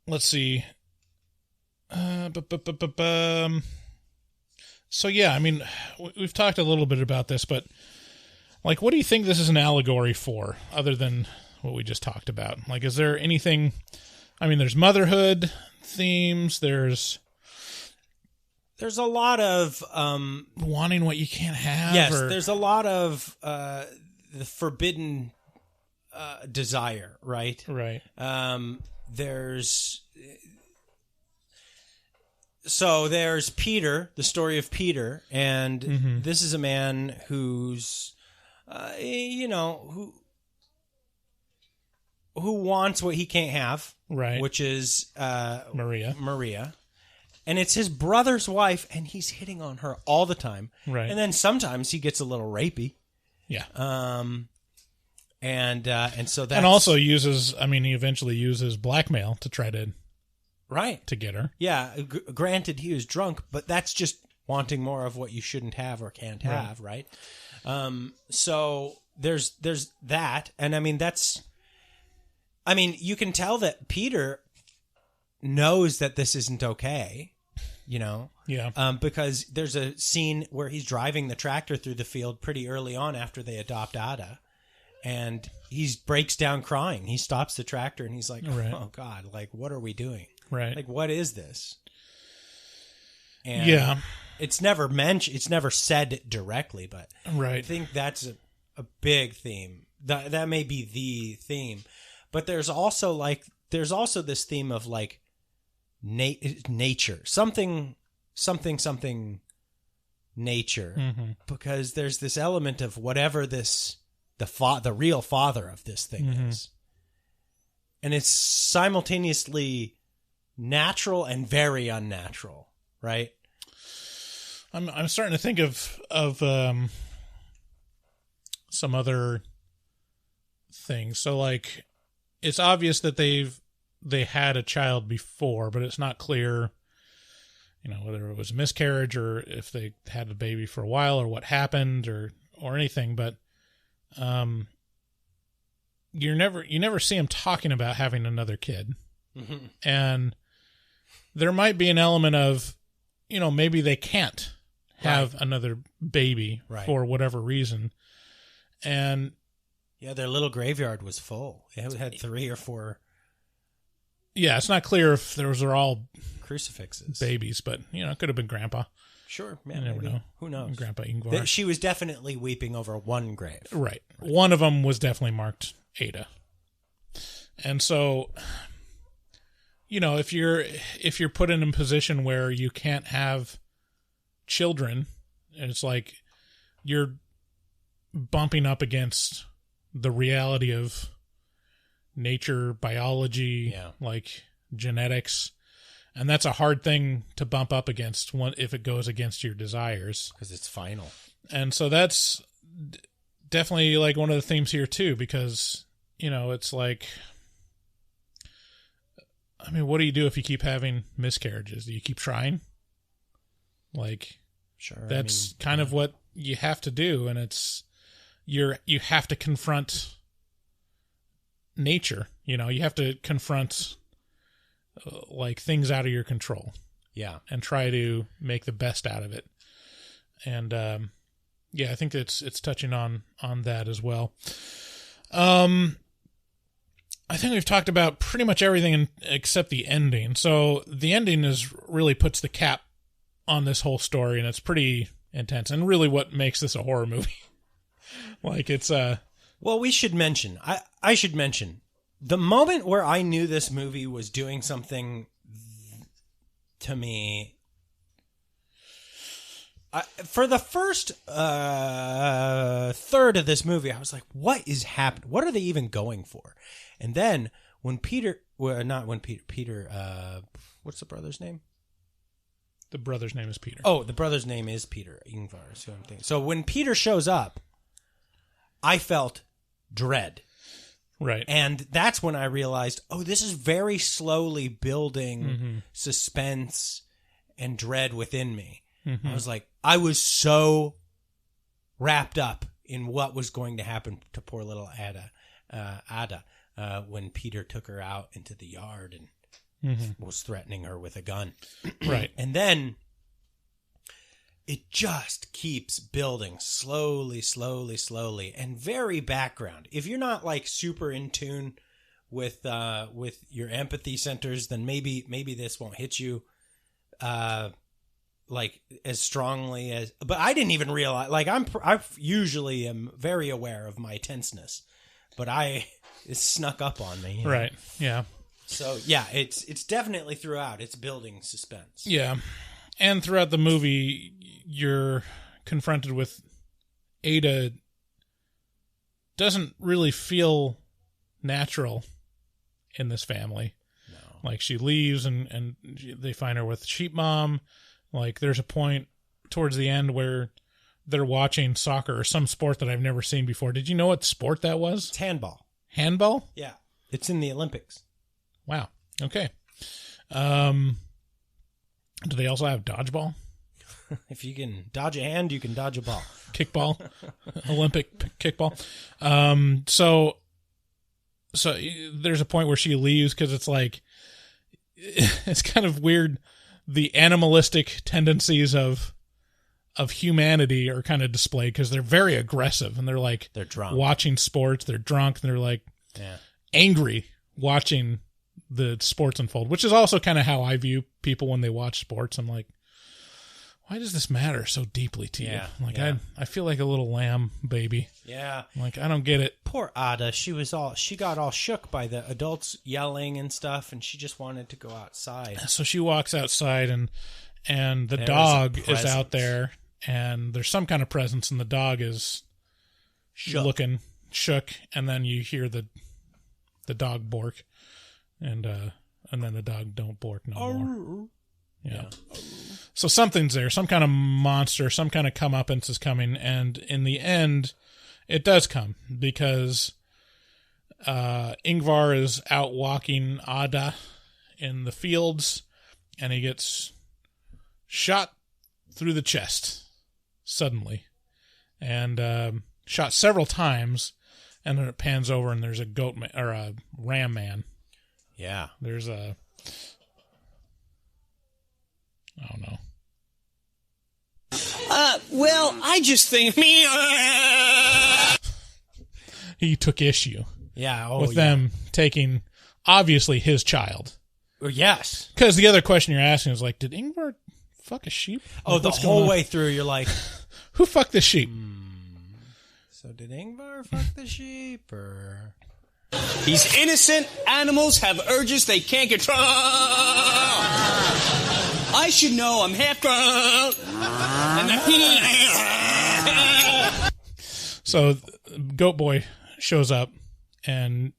Let's see. So yeah, I mean, we've talked a little bit about this, but like, what do you think this is an allegory for, other than what we just talked about? Like, is there anything? I mean, there's motherhood themes. There's a lot of wanting what you can't have. Yes, there's a lot of the forbidden desire, right? Right. There's Peter, the story of Peter, and this is a man who's, who wants what he can't have, right? Which is Maria. And it's his brother's wife, and he's hitting on her all the time. Right. And then sometimes he gets a little rapey. Yeah. And so that's... And also he eventually uses blackmail to try to... Right. To get her. Yeah. Granted, he was drunk, but that's just wanting more of what you shouldn't have or can't have, right? So there's that. And you can tell that Peter knows that this isn't okay, Yeah. Because there's a scene where he's driving the tractor through the field pretty early on after they adopt Ada, and he breaks down crying. He stops the tractor and he's like, right. "Oh God, like, what are we doing? Right. Like, what is this?" And yeah. It's never mentioned. It's never said directly, but right. I think that's a big theme. That may be the theme, but there's also this theme of like nature, something nature, because there's this element of whatever the real father of this thing is, and it's simultaneously natural and very unnatural, right? I'm starting to think of some other things. So like, it's obvious that they had a child before, but it's not clear, whether it was a miscarriage or if they had a baby for a while or what happened or anything. But you never see him talking about having another kid, and there might be an element of, maybe they can't have another baby for whatever reason. And yeah, their little graveyard was full. It had 3 or 4. Yeah, it's not clear if those are all crucifixes, babies, but it could have been Grandpa. Sure, you never know. Who knows? Grandpa Ingvar. She was definitely weeping over one grave. Right. One of them was definitely marked Ada. And so, if you're put in a position where you can't have children, and it's like you're bumping up against the reality of nature, biology, like genetics, and that's a hard thing to bump up against if it goes against your desires, because it's final. And so that's definitely like one of the themes here too, because it's like, what do you do if you keep having miscarriages? Do you keep trying? Like, sure, that's kind of what you have to do, and it's you have to confront nature. You have to confront like things out of your control. Yeah, and try to make the best out of it. And I think it's touching on that as well. I think we've talked about pretty much everything except the ending. So the ending really puts the cap on this whole story, and it's pretty intense, and really what makes this a horror movie. Like, it's well, we should mention, I should mention the moment where I knew this movie was doing something to me. For the first third of this movie, I was like, what is happening? What are they even going for? And then what's the brother's name? The brother's name is Peter. Oh, the brother's name is Peter. Ingvar is who I'm thinking. So when Peter shows up, I felt dread. Right. And that's when I realized, this is very slowly building suspense and dread within me. Mm-hmm. I was like, I was so wrapped up in what was going to happen to poor little Ada, when Peter took her out into the yard and was threatening her with a gun. Right. And then it just keeps building slowly, and very background. If you're not like super in tune with your empathy centers, then maybe this won't hit you like as strongly as. But I didn't even realize. Like I usually am very aware of my tenseness, but it snuck up on me. Right. Yeah. So yeah, it's definitely throughout. It's building suspense. Yeah. And throughout the movie, you're confronted with Ada doesn't really feel natural in this family. No. Like she leaves and they find her with Sheep Mom. Like there's a point towards the end where they're watching soccer or some sport that I've never seen before. Did you know what sport that was? It's handball. Handball? Yeah. It's in the Olympics. Wow. Okay. Do they also have dodgeball? If you can dodge a hand, you can dodge a ball. Kickball. Olympic kickball. So there's a point where she leaves because it's like, it's kind of weird. The animalistic tendencies of humanity are kind of displayed because they're very aggressive and they're drunk watching sports. They're drunk and they're like angry watching the sports unfold, which is also kind of how I view people when they watch sports. I'm like, why does this matter so deeply to you? Like I feel like a little lamb baby. Yeah. Like I don't get it. Poor Ada, she got all shook by the adults yelling and stuff, and she just wanted to go outside. So she walks outside and the dog is out there and there's some kind of presence and the dog is looking shook, and then you hear the dog bark. And then the dog don't bark no more. Yeah. So something's there. Some kind of monster, some kind of comeuppance is coming. And in the end, it does come because Ingvar is out walking Ada in the fields and he gets shot through the chest suddenly and shot several times. And then it pans over and there's a or a ram man. Yeah. There's I don't know. Well, I just think he took issue. Yeah. With them taking obviously his child. Yes. Because the other question you're asking is like, did Ingvar fuck a sheep? Oh, Like, the whole way through you're like, who fucked the sheep? So did Ingvar fuck the sheep or? he's innocent. Animals have urges they can't control. I should know. I'm half grown. So Goat Boy shows up and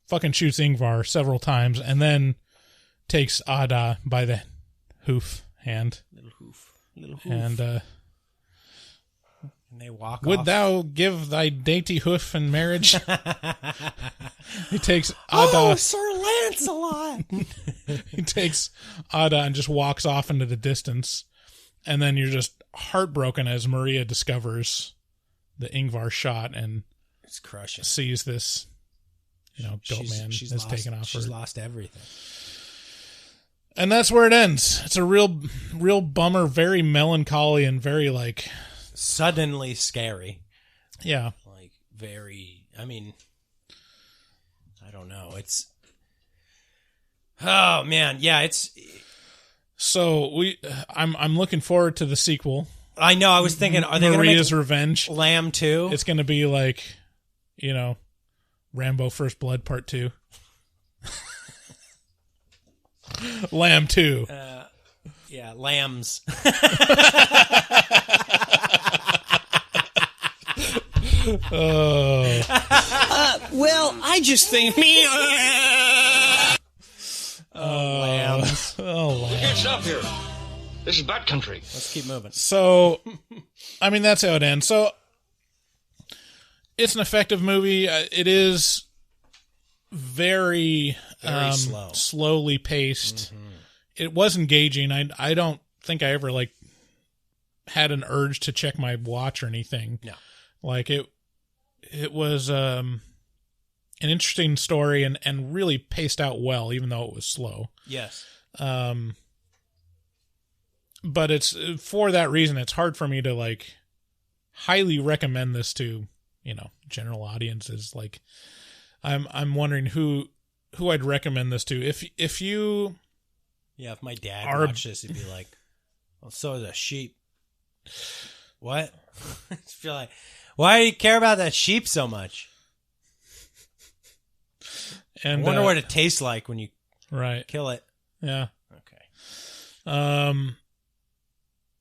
fucking shoots Ingvar several times and then takes Ada by the hand. Little hoof. And they walk would off. thou give thy dainty hoof in marriage? He takes Ada. Oh, Sir Lancelot! He takes Ada and just walks off into the distance. And then you're just heartbroken as Maria discovers the Ingvar shot and it's crushing. Sees this, goat man is taken off her. She's lost everything. And that's where it ends. It's a real bummer, very melancholy and very like suddenly scary. Yeah. Like very, I don't know. It's, oh man. Yeah. It's, so I'm looking forward to the sequel. I know. I was thinking, are they going to make Maria's Revenge? Lamb 2? It's going to be like, Rambo First Blood Part 2. Lamb 2. Yeah, lambs. Well, I just think me. Lambs. Can't stop here. This is bat country. Let's keep moving. So, I mean, that's how it ends. So, it's an effective movie. It is very slow. slowly paced. It was engaging. I don't think I ever had an urge to check my watch or anything. No. It was an interesting story and really paced out well, even though it was slow. Yes. But it's for that reason, it's hard for me to highly recommend this to, general audiences. I'm wondering who I'd recommend this to. If you, if my dad watched this, he'd be like, "Well, so is a sheep." What? I feel like, why do you care about that sheep so much? And I wonder what it tastes like when you kill it. Yeah. Okay.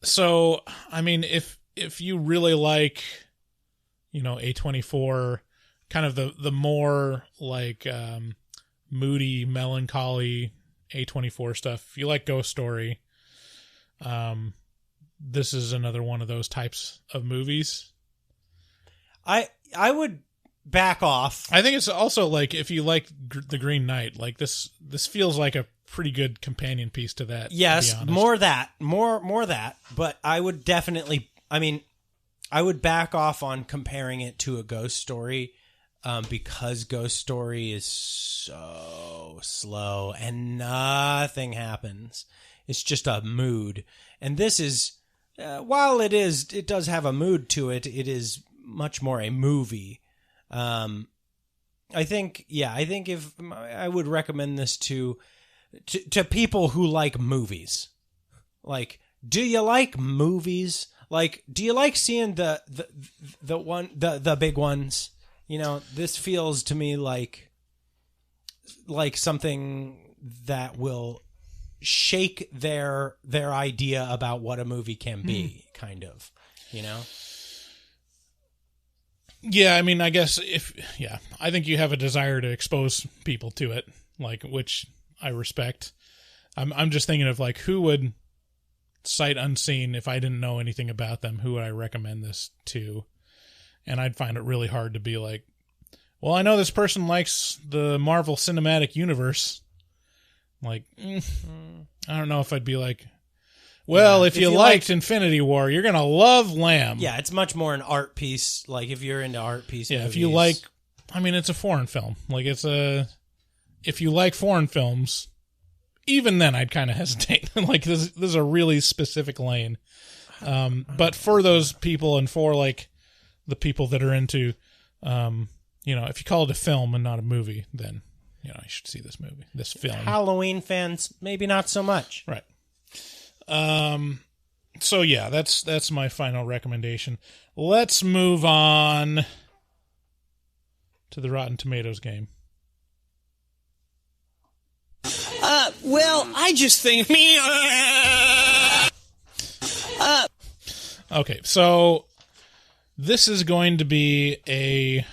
So, I mean, if you really like, A24, kind of the more moody, melancholy A24 stuff, if you like Ghost Story, this is another one of those types of movies. I would back off. I think it's also if you like The Green Knight, this feels like a pretty good companion piece to that. Yes, to be honest. more that. But I would definitely. I mean, I would back off on comparing it to a Ghost Story, because Ghost Story is so slow and nothing happens. It's just a mood, and this is. While it does have a mood to it. It is much more a movie. I think if I would recommend this to people who like movies. Do you like movies? Do you like seeing the big ones? This feels to me like something that will shake their idea about what a movie can be, kind of, Yeah, I mean, I guess I think you have a desire to expose people to it, which I respect. I'm just thinking of who would, sight unseen, if I didn't know anything about them, who would I recommend this to? And I'd find it really hard to be well, I know this person likes the Marvel Cinematic Universe. I don't know if I'd be well, if you liked Infinity War, you're going to love Lamb. Yeah, it's much more an art piece. If you're into art piece movies. If you it's a foreign film. If you like foreign films, even then I'd kind of hesitate. This is a really specific lane. But for those people and for the people that are into, if you call it a film and not a movie, then you should see this movie, this film. Halloween fans, maybe not so much. Right. So yeah, that's my final recommendation. Let's move on to the Rotten Tomatoes game. Well, I just think me. Okay, so this is going to be a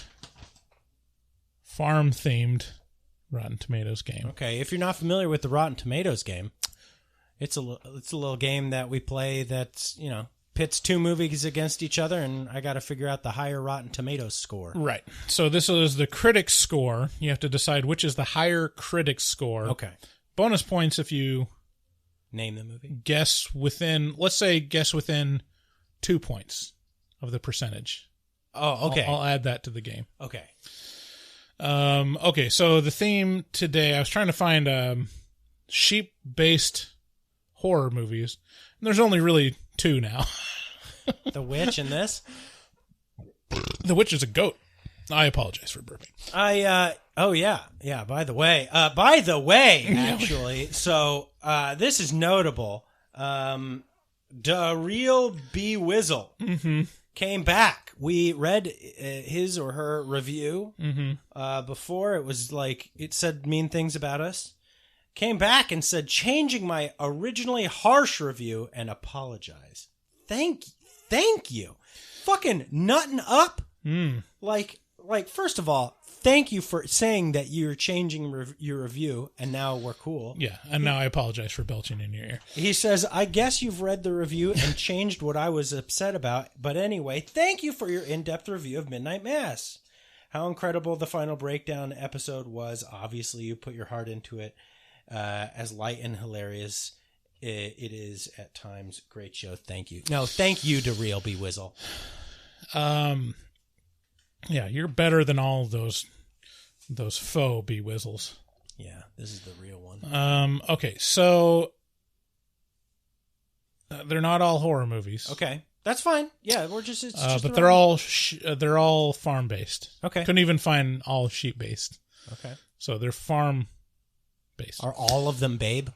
farm-themed Rotten Tomatoes game. Okay, if you're not familiar with the Rotten Tomatoes game, it's a little game that we play that's, pits two movies against each other, and I got to figure out the higher Rotten Tomatoes score. Right. So this is the critics score. You have to decide which is the higher critics score. Okay. Bonus points if you name the movie. Guess within 2 points of the percentage. Oh, okay. I'll add that to the game. Okay. Okay, so the theme today, I was trying to find sheep-based horror movies. And there's only really 2 now. The Witch and this? The Witch is a goat. I apologize for burping. Oh yeah. Yeah, by the way, actually, so, this is notable. Da Real B Wizzle came back. We read his or her review before. It was it said mean things about us. Came back and said, changing my originally harsh review and apologize. Thank you. Fucking nutting up Like, first of all, thank you for saying that you're changing your review, and now we're cool. Yeah, and now I apologize for belching in your ear. He says, I guess you've read the review and changed what I was upset about. But anyway, thank you for your in-depth review of Midnight Mass. How incredible the final breakdown episode was. Obviously, you put your heart into it. As light and hilarious it is at times. Great show. Thank you. No, thank you to Real B Wizzle. Yeah, you're better than all of those faux B Wizzles. Yeah, this is the real one. Okay, so they're not all horror movies. Okay, that's fine. Yeah, we're just. It's just but they're all farm based. Okay, couldn't even find all sheep based. Okay, so they're farm based. Are all of them Babe?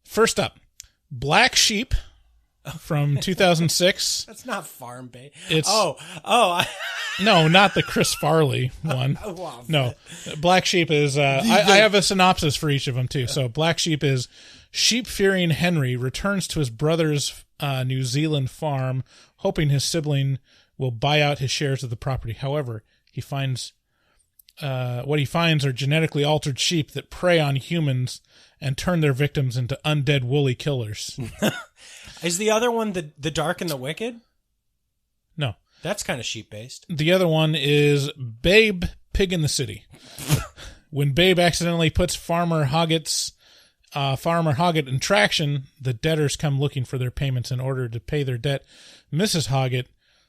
First up, Black Sheep. From 2006. That's not farm based. It's no, not the Chris Farley one. Wow. No, Black Sheep is. I have a synopsis for each of them too. So Black Sheep is sheep-fearing Henry returns to his brother's New Zealand farm, hoping his sibling will buy out his shares of the property. However, he finds what he finds are genetically altered sheep that prey on humans and turn their victims into undead woolly killers. Is the other one the Dark and the Wicked? No. That's kind of sheep-based. The other one is Babe, Pig in the City. When Babe accidentally puts Farmer Hoggett in traction, the debtors come looking for their payments. In order to pay their debt, Mrs. Hoggett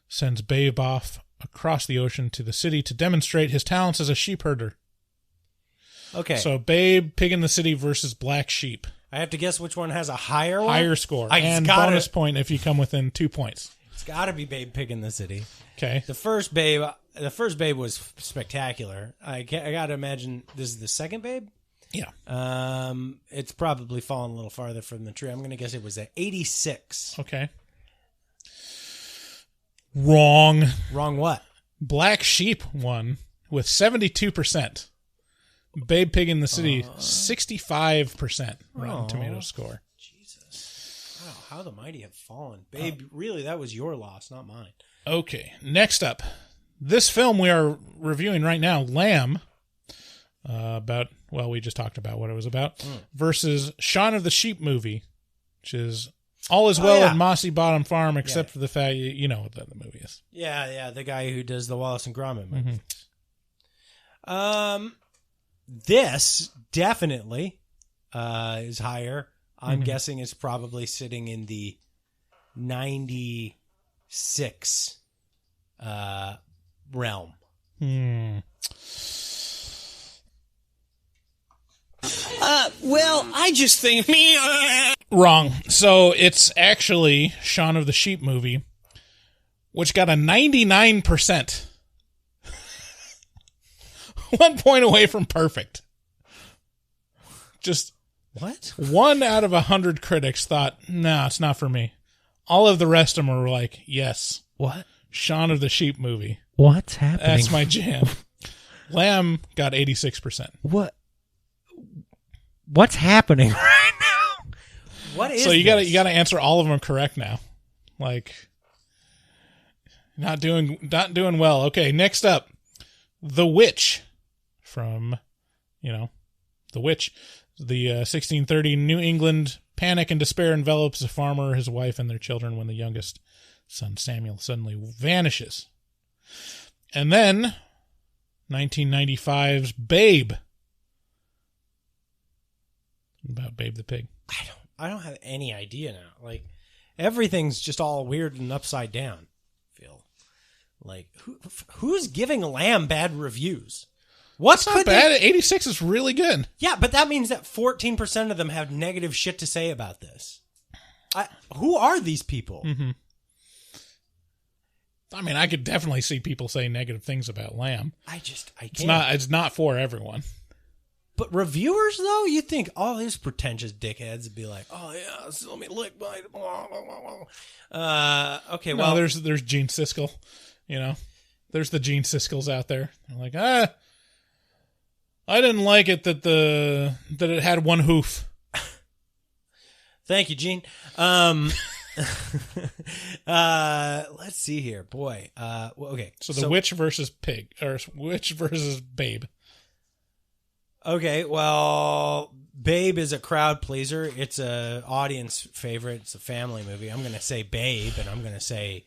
sends Babe off across the ocean to the city to demonstrate his talents as a sheep herder. Okay. So Babe, Pig in the City versus Black Sheep. I have to guess which one has a higher score. And bonus point if you come within 2 points. It's got to be Babe, Pig in the City. Okay. The first Babe was spectacular. I got to imagine this is the second Babe. Yeah. It's probably fallen a little farther from the tree. I'm going to guess it was at 86. Okay. Wrong. Wrong what? Black Sheep won with 72%. Babe, Pig in the City, 65% Rotten Tomatoes score. Jesus. Wow, how the mighty have fallen. Babe, really, that was your loss, not mine. Okay, next up. This film we are reviewing right now, Lamb, we just talked about what it was about, versus Shaun of the Sheep movie, which is All Is Well at Mossy Bottom Farm, except for the fact you know what the movie is. Yeah, the guy who does the Wallace and Gromit movies. This definitely is higher. I'm guessing it's probably sitting in the 96 realm. Well, I just think Wrong. So it's actually Shaun of the Sheep movie, which got a 99%. 1 point away from perfect. Just what? 1 out of 100 critics thought, no, it's not for me. All of the rest of them were like, yes. What? Shaun of the Sheep movie. What's happening? That's my jam. Lamb got 86%. What's happening right now? What is so you this? gotta answer all of them correct now. Like, not doing well. Okay, next up, The Witch. From, The Witch. The 1630 New England panic and despair envelops a farmer, his wife, and their children when the youngest son, Samuel, suddenly vanishes. And then, 1995's Babe. About Babe the Pig. I don't have any idea now. Like, everything's just all weird and upside down. Phil, like, who's giving Lamb bad reviews? What's not bad? 86 is really good. Yeah, but that means that 14% of them have negative shit to say about this. Who are these people? Mm-hmm. I mean, I could definitely see people say negative things about Lamb. I can't. It's not for everyone. But reviewers, though, you think all these pretentious dickheads would be like, "Oh yeah, let me lick my." Okay, well, there's Gene Siskel, there's the Gene Siskels out there. They're like, I didn't like it that it had one hoof. Thank you, Gene. Let's see here, boy. Okay. So the witch versus pig, or witch versus Babe. Okay, well, Babe is a crowd pleaser. It's a audience favorite. It's a family movie. I'm going to say Babe, and I'm going to say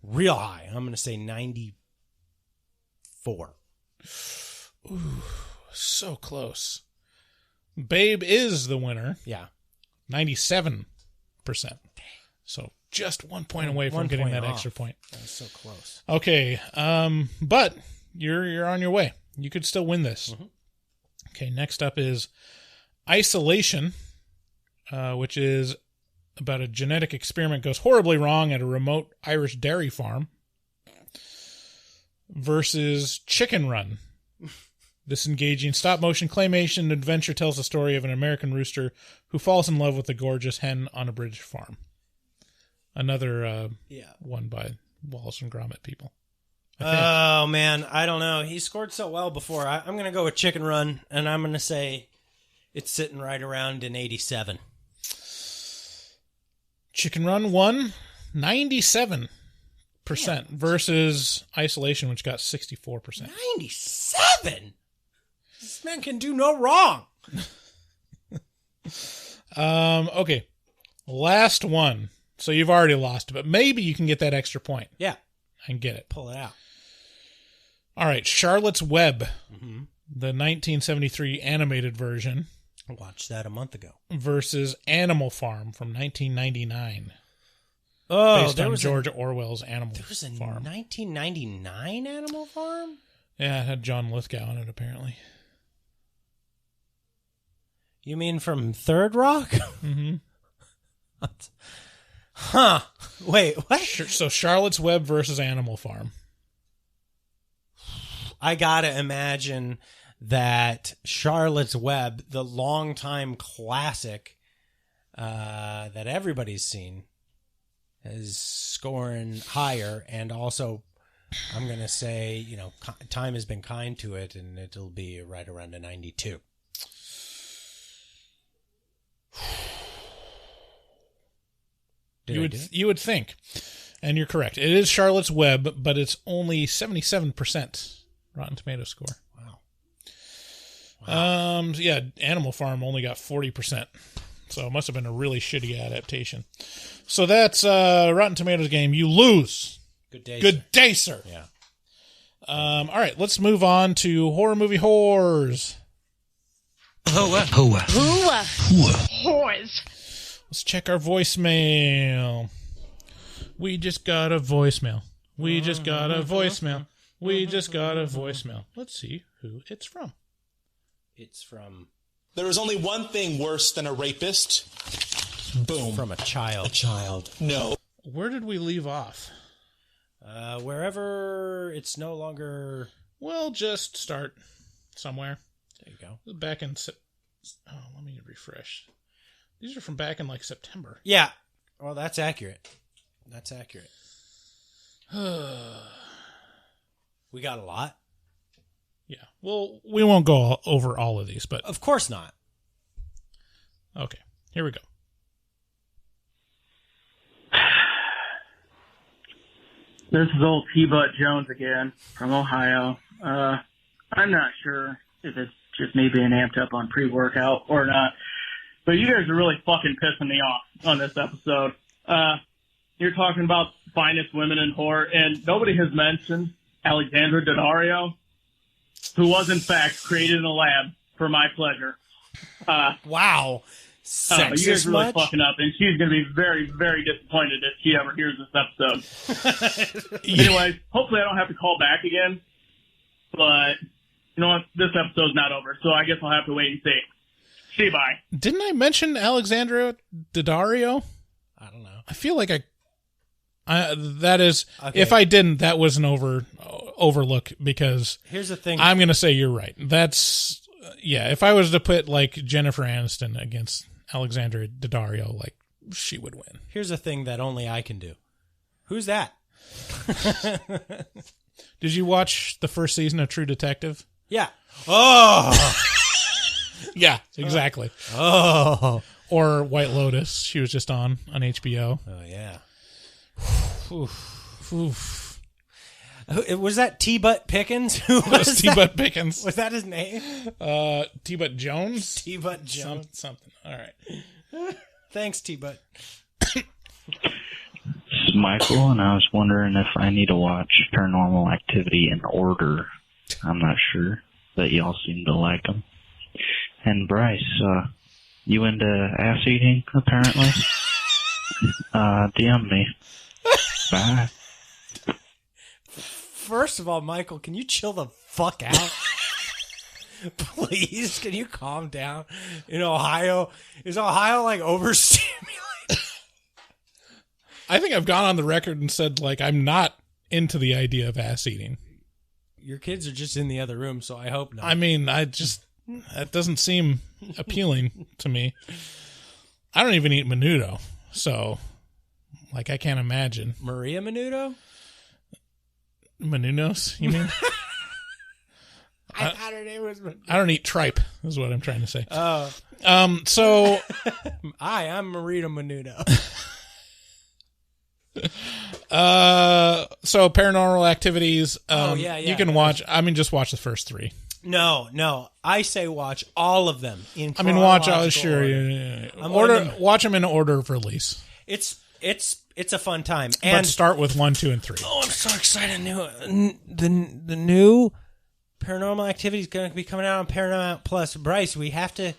real high. I'm going to say 94. Ooh, so close. Babe is the winner. Yeah. 97%. So just 1 point away from getting that extra point. That was so close. Okay, but you're on your way. You could still win this. Mm-hmm. Okay, next up is Isolation, which is about a genetic experiment goes horribly wrong at a remote Irish dairy farm, versus Chicken Run. This engaging stop-motion claymation adventure tells the story of an American rooster who falls in love with a gorgeous hen on a British farm. Another one by Wallace and Gromit people. Oh, man, I don't know. He scored so well before. I'm going to go with Chicken Run, and I'm going to say it's sitting right around in 87. Chicken Run won 97% versus Isolation, which got 64%. 97? This man can do no wrong. Okay, last one. So you've already lost, but maybe you can get that extra point. Yeah. And get it. Pull it out. All right, Charlotte's Web, the 1973 animated version. I watched that a month ago. Versus Animal Farm from 1999. Oh, based on George Orwell's Animal Farm. There was a 1999 Animal Farm? Yeah, it had John Lithgow in it, apparently. You mean from Third Rock? Mm-hmm. Huh. Wait, what? So Charlotte's Web versus Animal Farm. I gotta imagine that Charlotte's Web, the longtime classic that everybody's seen, is scoring higher. And also, I'm going to say, time has been kind to it, and it'll be right around a 92. You would think, and you're correct. It is Charlotte's Web, but it's only 77% Rotten Tomatoes score. Wow. Yeah, Animal Farm only got 40%, so it must have been a really shitty adaptation. So that's Rotten Tomatoes game. You lose. Good day. Good day, sir. Yeah. All right, let's move on to horror movie whores. Whores. Let's check our voicemail. We just got a voicemail. We just got a voicemail. We just got a voicemail. Let's see who it's from. It's from... There is only one thing worse than a rapist. Boom. From a child. A child. No. Where did we leave off? Wherever it's no longer... Well, just start somewhere. There you go. Back in... let me refresh. These are from back in, September. Yeah. Well, that's accurate. We got a lot. Yeah. Well, we won't go over all of these, but... Of course not. Okay. Here we go. This is old T-Butt Jones again from Ohio. I'm not sure if it's just me being amped up on pre-workout or not, but you guys are really fucking pissing me off on this episode. You're talking about finest women in horror, and nobody has mentioned Alexandra Daddario, who was in fact created in a lab for my pleasure. Wow. You guys are really fucking up, and she's going to be very, very disappointed if she ever hears this episode. Anyways, hopefully I don't have to call back again, but you know what? This episode's not over, so I guess I'll have to wait and see. See you, bye. Didn't I mention Alexandra Daddario? I don't know. I feel like that is, okay. If I didn't, that was an overlook, because here's the thing. I'm going to say you're right. That's, if I was to put Jennifer Aniston against Alexandra Daddario, she would win. Here's the thing that only I can do. Who's that? Did you watch the first season of True Detective? Yeah. Oh! Yeah, exactly. Oh. Or White Lotus. She was just on HBO. Oh, yeah. Oof. Was that T-Butt Pickens? Who was T-Butt Pickens. Was that his name? T-Butt Jones? T-Butt Jones. Something. All right. Thanks, T-Butt. This is Michael, and I was wondering if I need to watch Paranormal Activity in order. I'm not sure, but y'all seem to like them. And Bryce, you into ass eating, apparently? DM me. Bye. First of all, Michael, can you chill the fuck out? Please, can you calm down? In Ohio, is Ohio like overstimulated? I think I've gone on the record and said, like, I'm not into the idea of ass eating. Your kids are just in the other room, so I hope not. I mean, that doesn't seem appealing to me. I don't even eat menudo, so, like, I can't imagine. Maria Menudo? Menudos, you mean? I thought her name was Menudo. I don't eat tripe, is what I'm trying to say. Oh. So... Hi, I'm Marita Menudo. So Paranormal Activities, you can watch, just watch the first 3. No, I say watch all of them in watch chronological sure. order. Yeah. Watch them in order of release. It's a fun time. And but start with 1, 2, and 3. Oh, I'm so excited! The new Paranormal Activity is going to be coming out on Paramount Plus. Bryce, we have to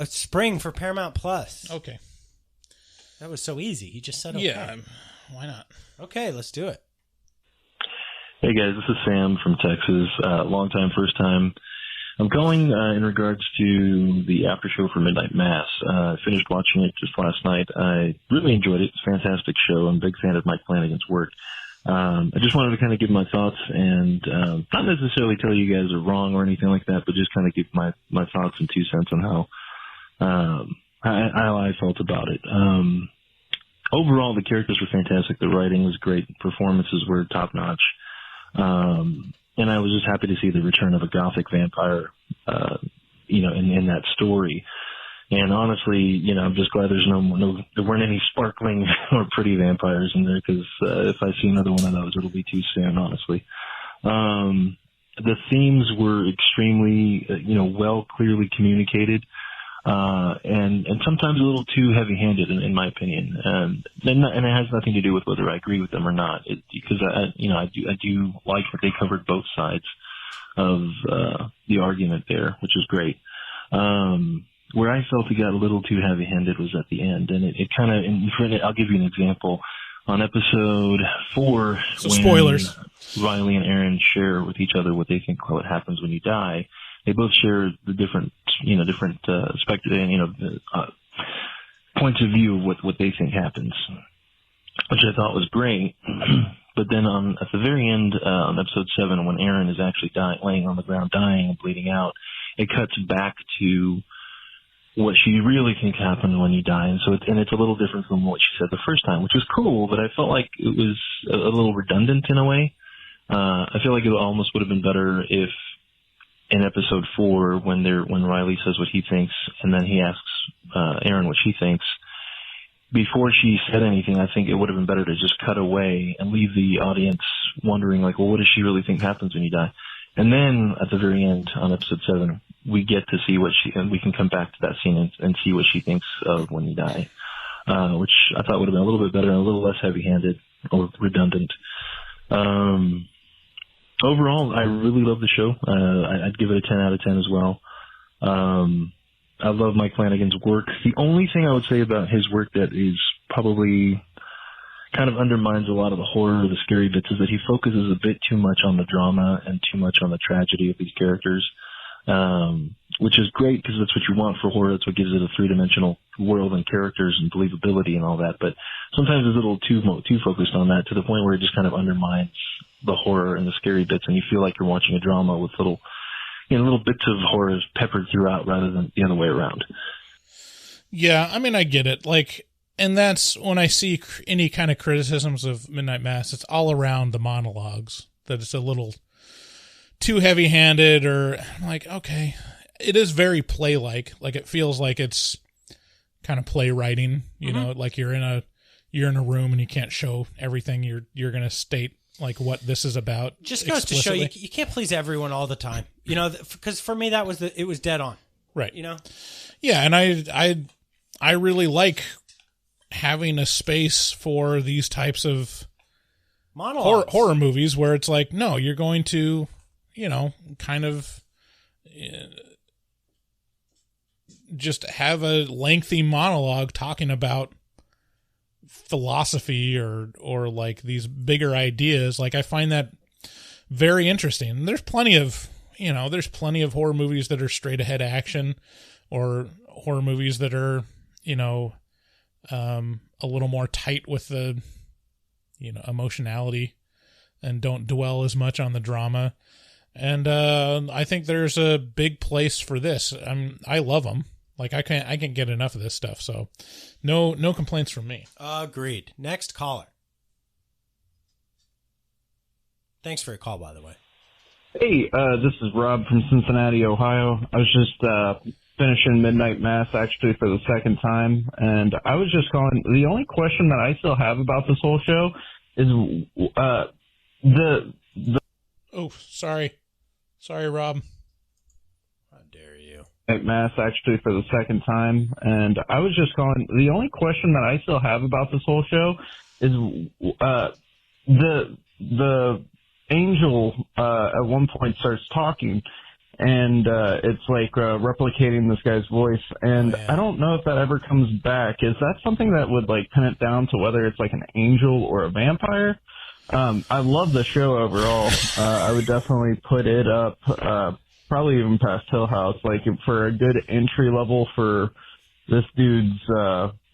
spring for Paramount Plus. Okay, that was so easy. You just said okay. Yeah. Why not? Okay, let's do it. Hey guys, this is Sam from Texas. Long time, first time. I'm calling in regards to the after show for Midnight Mass. I finished watching it just last night. I really enjoyed it. It's a fantastic show. I'm a big fan of Mike Flanagan's work. I just wanted to kind of give my thoughts and not necessarily tell you guys are wrong or anything like that, but just kind of give my thoughts and 2 cents on how I felt about it. Overall, the characters were fantastic. The writing was great. Performances were top-notch. And I was just happy to see the return of a gothic vampire, in that story. And honestly, I'm just glad there weren't any sparkling or pretty vampires in there, because if I see another one of those, it'll be too soon, honestly. The themes were extremely, clearly communicated. And sometimes a little too heavy-handed, in my opinion, and it has nothing to do with whether I agree with them or not. Because I do like that they covered both sides of the argument there, which is great. Where I felt it got a little too heavy-handed was at the end, and it kind of. I'll give you an example. On episode 4, so spoilers. Riley and Aaron share with each other what they think what happens when you die. They both share the different points of view of what they think happens, which I thought was great. But then at the very end, on episode 7, when Aaron is actually laying on the ground, dying and bleeding out, it cuts back to what she really thinks happened when you die, and it's a little different from what she said the first time, which was cool. But I felt like it was a little redundant in a way. I feel like it almost would have been better if, in episode 4, when Riley says what he thinks, and then he asks Aaron what she thinks, before she said anything, I think it would have been better to just cut away and leave the audience wondering, like, well, what does she really think happens when you die? And then at the very end, on episode 7, we get to see and we can come back to that scene and see what she thinks of when you die, which I thought would have been a little bit better and a little less heavy-handed or redundant. Overall, I really love the show. I'd give it a 10 out of 10 as well. I love Mike Flanagan's work. The only thing I would say about his work that is probably kind of undermines a lot of the horror, the scary bits, is that he focuses a bit too much on the drama and too much on the tragedy of these characters, which is great because that's what you want for horror. That's what gives it a three-dimensional world and characters and believability and all that. But sometimes it's a little too focused on that, to the point where it just kind of undermines the horror and the scary bits, and you feel like you're watching a drama with little bits of horror peppered throughout rather than the other way around. Yeah, I get it. And that's when I see any kind of criticisms of Midnight Mass, it's all around the monologues, that it's a little too heavy-handed, or I'm like, okay. it is very play-like. Like, it feels like it's kind of playwriting, you know, like you're in a room and you can't show everything. You're going to state like what this is about. Just goes to show you can't please everyone all the time, you know, because for me, it was dead on. Right. You know? Yeah. And I really like having a space for these types of horror movies where it's like, no, you're going to, you know, kind of just have a lengthy monologue talking about philosophy or like these bigger ideas. Like, I find that very interesting. There's plenty of horror movies that are straight ahead action, or horror movies that are, you know, a little more tight with the, you know, emotionality and don't dwell as much on the drama. And I think there's a big place for this. I love them. Like, I can't get enough of this stuff. So no complaints from me. Agreed. Next caller. Thanks for your call, by the way. Hey, this is Rob from Cincinnati, Ohio. I was just finishing Midnight Mass, actually, for the second time, and I was just calling. The only question that I still have about this whole show is the. Oh, sorry, Rob. How dare you? Midnight Mass, actually, for the second time, and I was just calling. The only question that I still have about this whole show is the angel at one point starts talking, and it's like replicating this guy's voice, and I don't know if that ever comes back. Is that something that would like pin it down to whether it's like an angel or a vampire? I love the show overall. I would definitely put it up, probably even past Hill House, like for a good entry level for this dude's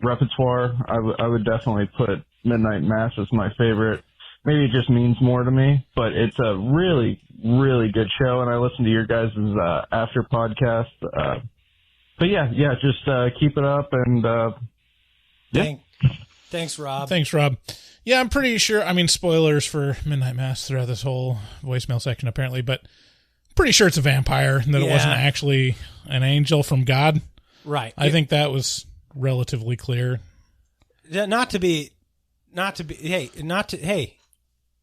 repertoire. I would definitely put Midnight Mass as my favorite. Maybe it just means more to me, but it's a really, really good show, and I listen to your guys' after podcast. But yeah, just keep it up, and yeah. Thanks, Rob. Thanks, Rob. Yeah, I'm pretty sure. I mean, spoilers for Midnight Mass throughout this whole voicemail section, apparently, but pretty sure it's a vampire, and that it wasn't actually an angel from God. Right. I think that was relatively clear. Hey,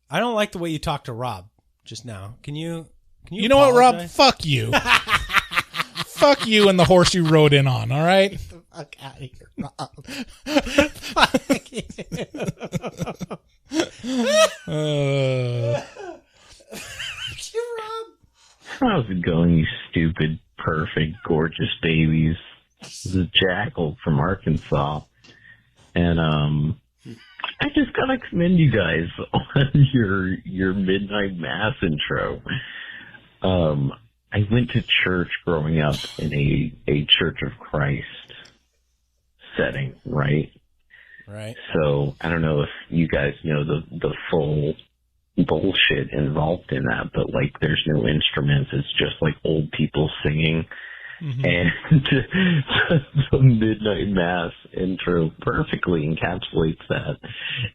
I don't like the way you talked to Rob just now. Can you You know what, Rob? Fuck you. Fuck you and the horse you rode in on, all right? Get the fuck out of here, Rob. Fuck you, Rob. How's it going, you stupid, perfect, gorgeous babies? This is Jackal from Arkansas. And, I just gotta commend you guys on your Midnight Mass intro. I went to church growing up in a Church of Christ setting, right? Right. So I don't know if you guys know the full bullshit involved in that, but like there's no instruments. It's just like old people singing. Mm-hmm. And the Midnight Mass intro perfectly encapsulates that,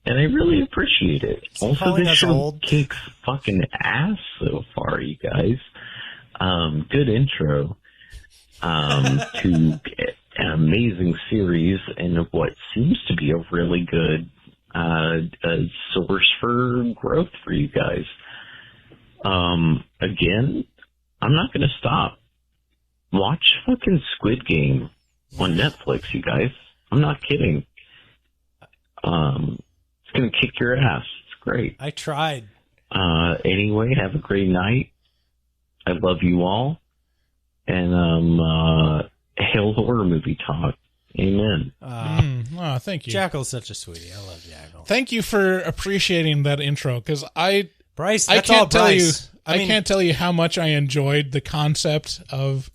and I really appreciate it. Also, this show kicks fucking ass so far, you guys. Good intro to an amazing series and what seems to be a really good source for growth for you guys. Again, I'm not going to stop. Watch fucking Squid Game on Netflix, you guys. I'm not kidding. It's gonna kick your ass. It's great. I tried. Anyway, have a great night. I love you all. And hail horror movie talk. Amen. Thank you. Jackal's such a sweetie. I love Jackal. Thank you for appreciating that intro, because Bryce, I that's can't all tell Bryce. you. I can't tell you how much I enjoyed the concept of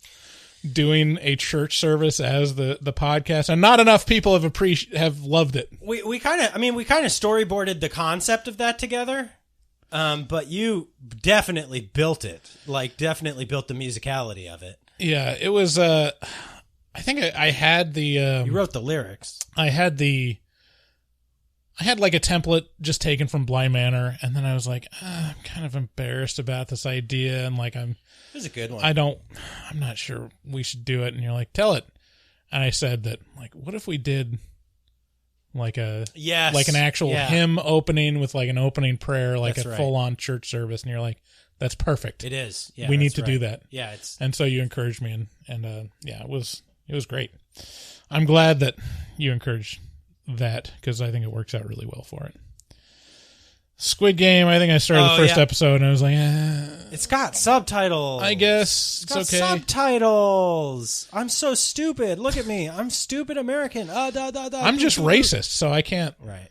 doing a church service as the podcast, and not enough people have loved it. We kind of storyboarded the concept of that together, but you definitely built it. Like, definitely built the musicality of it. Yeah, it was. I think I had the. You wrote the lyrics. I had the I had like a template just taken from Bly Manor, and then I was like, I'm kind of embarrassed about this idea, and like This is a good one. I'm not sure we should do it. And you're like, tell it. And I said that, like, what if we did like an actual hymn opening with like an opening prayer, like That's a right. full on church service? And you're like, that's perfect. It is. Yeah, we need that's to right. do that. Yeah, it's and so you encouraged me, and yeah, it was great. I'm glad that you encouraged that because I think it works out really well for it. Squid Game, I think I started the first episode and I was like, it's got subtitles. I guess It's got okay. subtitles. I'm so stupid. Look at me. I'm stupid American. I'm just racist, so I can't. Right.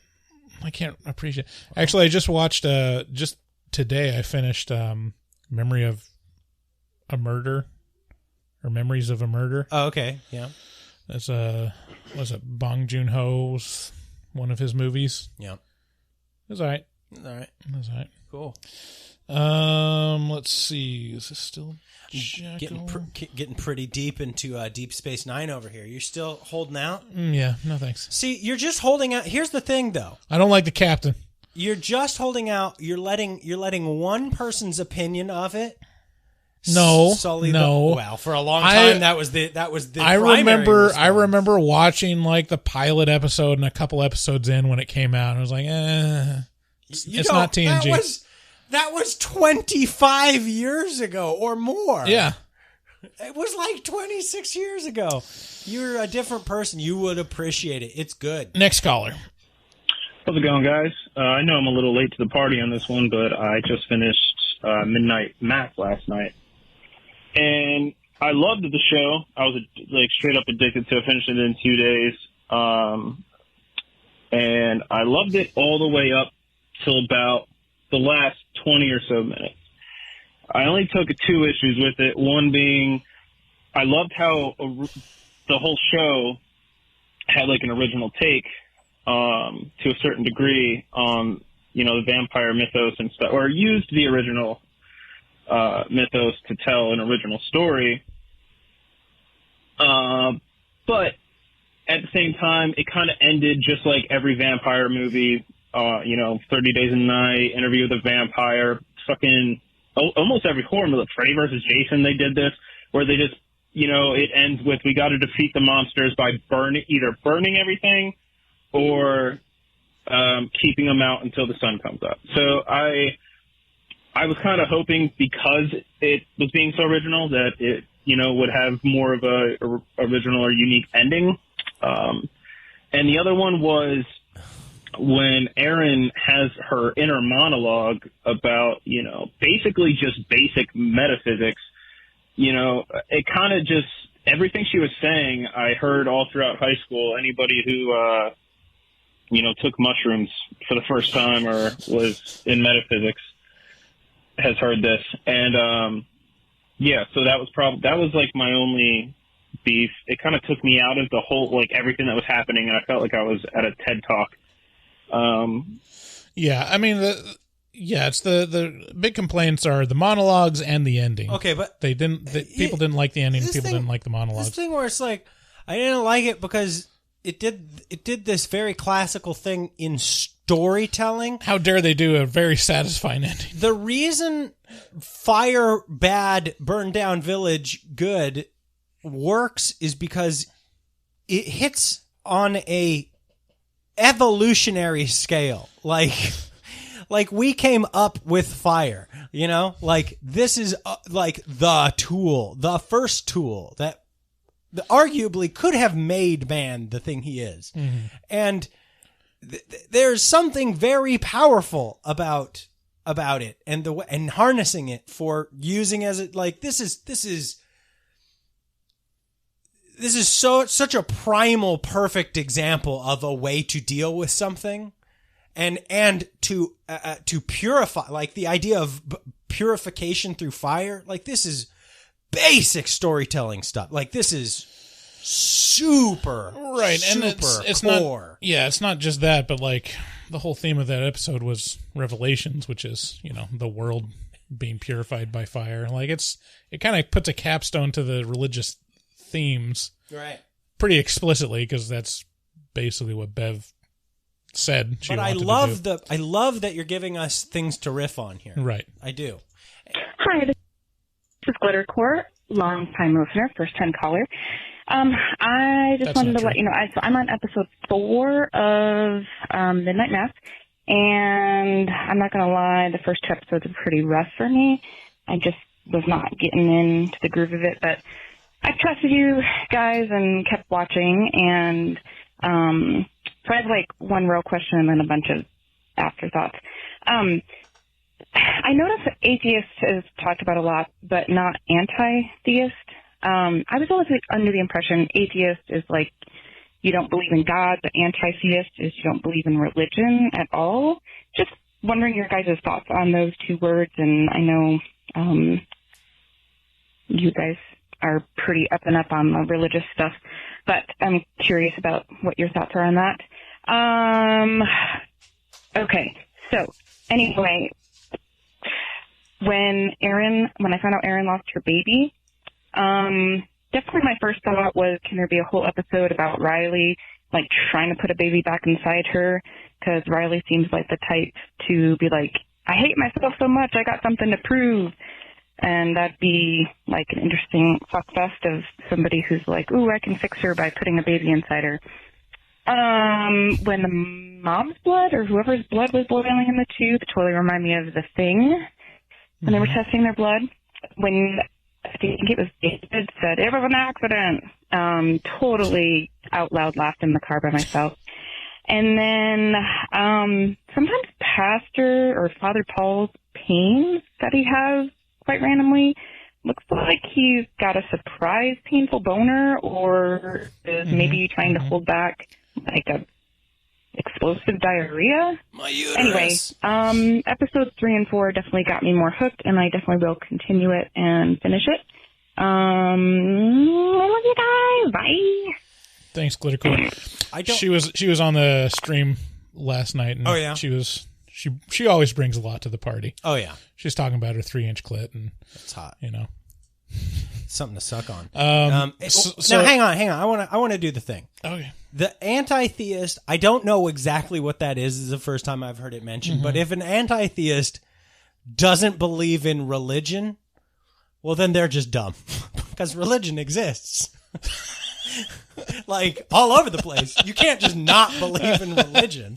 I can't appreciate. Actually, I just watched. Just today, I finished "Memory of a Murder" or "Memories of a Murder." Oh, okay. Yeah. That's was it Bong Joon-ho's one of his movies? Yeah. It was all right. All right. It was all right. Cool. Let's see. Is this still getting pretty deep into Deep Space Nine over here? You're still holding out? Yeah. No thanks. See, you're just holding out. Here's the thing, though. I don't like the captain. You're just holding out. You're letting one person's opinion of it. Sully well, for a long time that was the I primary remember watching like the pilot episode and a couple episodes in when it came out. And I was like, it's not TNG. That was 25 years ago or more. Yeah. It was like 26 years ago. You're a different person. You would appreciate it. It's good. Next caller. How's it going, guys? I know I'm a little late to the party on this one, but I just finished Midnight Mass last night. And I loved the show. I was like straight up addicted to it. Finished it in 2 days. And I loved it all the way up till about the last 20 or so minutes. I only took 2 issues with it. One being, I loved how the whole show had like an original take to a certain degree on, the vampire mythos and stuff, or used the original mythos to tell an original story. But at the same time, it kind of ended just like every vampire movie, 30 Days a Night, Interview with a Vampire, fucking almost every horror movie, Freddy vs. Jason, they did this, where they just, it ends with, we got to defeat the monsters by either burning everything or keeping them out until the sun comes up. So I was kind of hoping, because it was being so original, that it, would have more of a original or unique ending. And the other one was when Erin has her inner monologue about, basically just basic metaphysics. It kind of just, everything she was saying, I heard all throughout high school. Anybody who, took mushrooms for the first time or was in metaphysics has heard this. And, so that was like my only beef. It kind of took me out of the whole, like everything that was happening, and I felt like I was at a TED Talk. Yeah, I mean, it's the big complaints are the monologues and the ending. Okay, but people didn't like the ending. People didn't like the monologues. This thing where it's like, I didn't like it because it did this very classical thing in storytelling. How dare they do a very satisfying ending? The reason Fire Bad, Burn Down Village Good works is because it hits on a evolutionary scale. Like we came up with fire, like this is like the tool, the first tool that arguably could have made man the thing he is. Mm-hmm. And there's something very powerful about it and harnessing it for using as it, like, this is such a primal, perfect example of a way to deal with something and to purify, like the idea of purification through fire. Like, this is basic storytelling stuff. Like, this is super right, and it's core. Not. Yeah, it's not just that, but like the whole theme of that episode was Revelations, which is the world being purified by fire. Like, it kind of puts a capstone to the religious themes, right? Pretty explicitly, because that's basically what Bev said she but I wanted love to do. I love that you're giving us things to riff on here. Right. I do. Hi, this is Glittercore, long-time listener, first-time caller. I just wanted to let you know, I'm on episode 4 of Midnight Mass, and I'm not going to lie, the first 2 episodes are pretty rough for me. I just was not getting into the groove of it, but I trusted you guys and kept watching, and so I have like one real question and then a bunch of afterthoughts. I noticed that atheist is talked about a lot, but not anti-theist. I was always like under the impression atheist is like you don't believe in God, but anti-theist is you don't believe in religion at all. Just wondering your guys' thoughts on those 2 words, and I know you guys are pretty up and up on the religious stuff, but I'm curious about what your thoughts are on that. Okay, so anyway, when I found out Erin lost her baby, definitely my first thought was, can there be a whole episode about Riley, like, trying to put a baby back inside her? Because Riley seems like the type to be like, I hate myself so much, I got something to prove. And that'd be, like, an interesting fuckfest of somebody who's like, ooh, I can fix her by putting a baby inside her. When the mom's blood, or whoever's blood was boiling in the tube, it totally reminded me of The Thing. When they were testing their blood, when I think it was David said, it was an accident, totally out loud laughed in the car by myself. And then sometimes Pastor or Father Paul's pain that he has quite randomly looks like he's got a surprise painful boner, or is maybe trying to hold back like a explosive diarrhea. My uterus. Anyway, episodes 3 and 4 definitely got me more hooked, and I definitely will continue it and finish it. I love you guys. Bye. Thanks, Glittercore. She was on the stream last night, and oh yeah, she always brings a lot to the party. Oh yeah, she's talking about her 3-inch clit, and it's hot. You know, something to suck on. So now hang on. I want to do the thing. Okay. The anti-theist, I don't know exactly what that is. This is the first time I've heard it mentioned. But if an anti-theist doesn't believe in religion, well, then they're just dumb. Because religion exists. Like, all over the place. You can't just not believe in religion.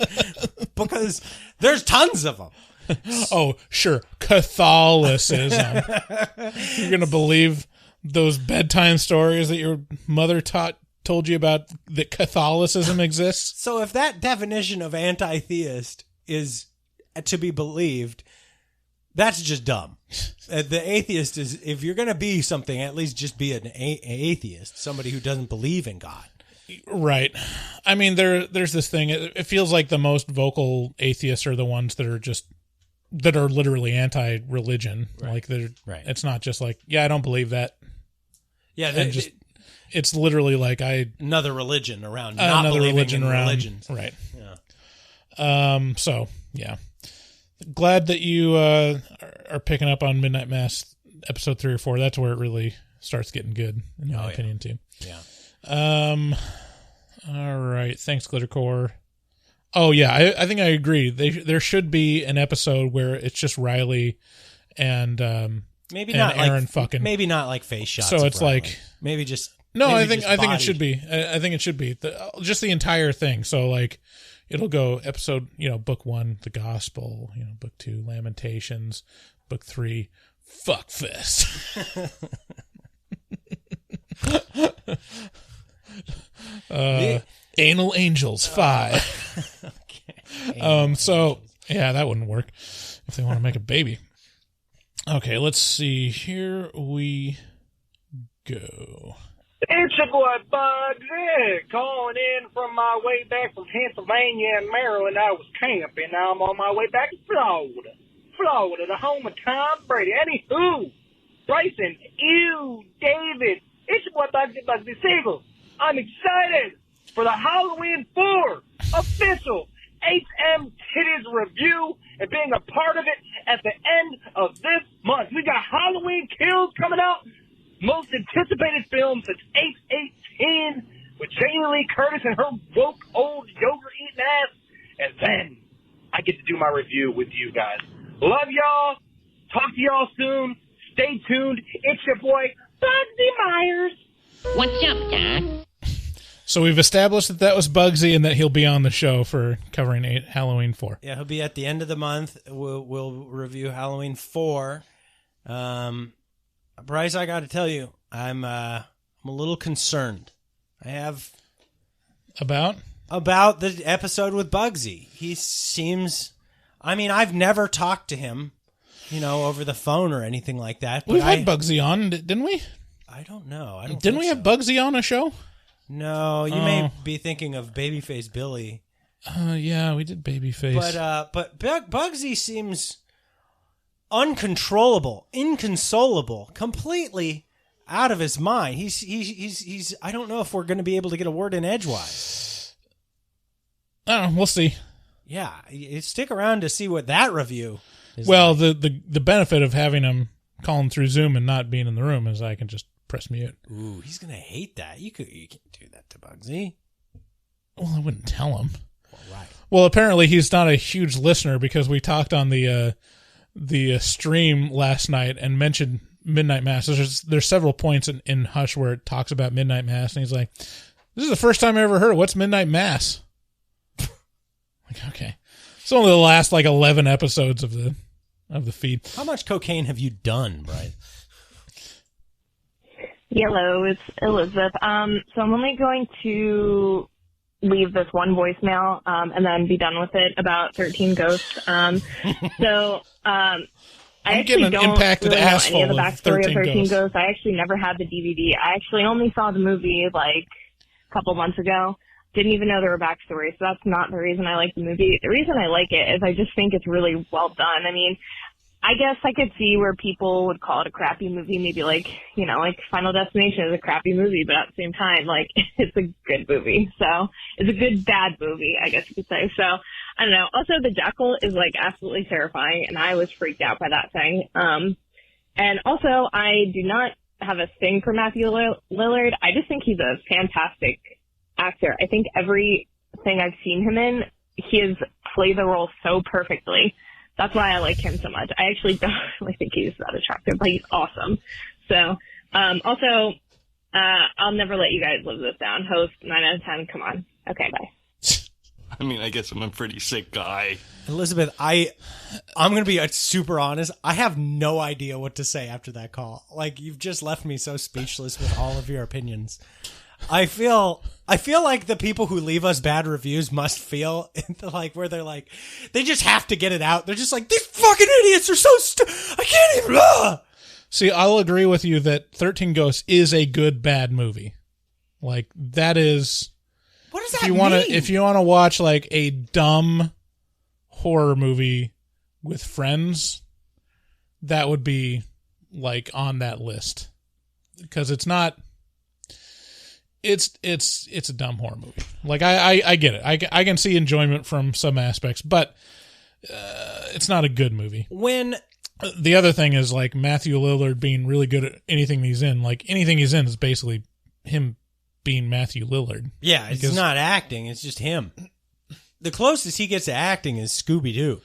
Because there's tons of them. Oh, sure. Catholicism. You're going to believe those bedtime stories that your mother told you about, that Catholicism exists? So if that definition of anti-theist is to be believed, that's just dumb. The atheist is, if you're going to be something, at least just be an atheist, somebody who doesn't believe in God. Right. I mean, there's this thing, it feels like the most vocal atheists are the ones that are literally anti-religion. Right. Like, it's not just like, yeah, I don't believe that. Yeah, it's literally like another religion around. Not another religion around. Religions. Right. Yeah. So yeah, glad that you are picking up on Midnight Mass episode 3 or 4. That's where it really starts getting good, in my opinion, too. Yeah. All right. Thanks, Glittercore. Oh yeah, I think I agree. there should be an episode where it's just Riley and maybe and not Aaron like fucking. Maybe not like face shots. So it's like maybe just. No, maybe I think it should be. I think it should be just the entire thing. So like, it'll go episode, book 1, the Gospel, book 2, Lamentations, book 3, Fuckfest. Anal Angels 5. Okay. So yeah, that wouldn't work if they want to make a baby. Okay, let's see. Here we go. It's your boy Bugsy calling in from my way back from Pennsylvania and Maryland. I was camping. Now I'm on my way back to Florida. Florida, the home of Tom Brady. Anywho, Bryson, you, David, it's your boy Bugsy Siegel. I'm excited for the Halloween 4 official HM Titties review and being a part of it at the end of this month. We got Halloween Kills coming out. Most anticipated film since 8/18 with Jamie Lee Curtis and her woke old yogurt eating ass. and then I get to do my review with you guys. Love y'all. Talk to y'all soon. Stay tuned. It's your boy, Bugsy Myers. What's up, Doc? So we've established that was Bugsy and that he'll be on the show for covering Halloween 4. Yeah, he'll be at the end of the month. We'll review Halloween 4. Bryce, I got to tell you, I'm a little concerned. I have about the episode with Bugsy. He seems. I mean, I've never talked to him, over the phone or anything like that. But We've had Bugsy on, didn't we? I don't know. Didn't we have Bugsy on a show? No, you may be thinking of Babyface Billy. Yeah, we did Babyface. But Bugsy seems uncontrollable, inconsolable, completely out of his mind. He's. I don't know if we're going to be able to get a word in edgewise. We'll see. Yeah, stick around to see what that review is. Well, like. the benefit of having him calling through Zoom and not being in the room is I can just press mute. Ooh, he's gonna hate that. You can't do that to Bugsy. Well, I wouldn't tell him. Well, right. Well, apparently he's not a huge listener because we talked on the stream last night and mentioned Midnight Mass. There's several points in Hush where it talks about Midnight Mass, and he's like, "This is the first time I ever heard it. What's Midnight Mass?" Like, okay, it's only the last 11 episodes of the feed. How much cocaine have you done, Brian? Hello, it's Elizabeth. So I'm only going to leave this one voicemail and then be done with it about 13 Ghosts. I actually don't impacted really know ass any of the full of backstory 13 of 13 Ghosts. Ghosts. I actually never had the DVD. I actually only saw the movie a couple months ago. Didn't even know there were backstories, so that's not the reason I like the movie. The reason I like it is I just think it's really well done. I mean, I guess I could see where people would call it a crappy movie, maybe Final Destination is a crappy movie, but at the same time, it's a good movie. So it's a good bad movie, I guess you could say. So I don't know. Also, the jackal is absolutely terrifying, and I was freaked out by that thing. And also, I do not have a thing for Matthew Lillard. I just think he's a fantastic actor. I think everything I've seen him in, he has played the role so perfectly. That's why I like him so much. I actually don't really think he's that attractive, but he's awesome. So, also, I'll never let you guys live this down. Host, 9 out of 10, come on. Okay, bye. I mean, I guess I'm a pretty sick guy. Elizabeth, I'm going to be super honest. I have no idea what to say after that call. You've just left me so speechless with all of your opinions. I feel like the people who leave us bad reviews must feel where they're they just have to get it out. They're just these fucking idiots are so I can't even. See, I'll agree with you that 13 Ghosts is a good bad movie. That is. What does that mean? If you want to watch a dumb horror movie with friends, that would be on that list because it's not. It's a dumb horror movie. I get it. I can see enjoyment from some aspects, but it's not a good movie. When the other thing is Matthew Lillard being really good at anything he's in. Anything he's in is basically him being Matthew Lillard. Yeah, it's not acting. It's just him. The closest he gets to acting is Scooby-Doo.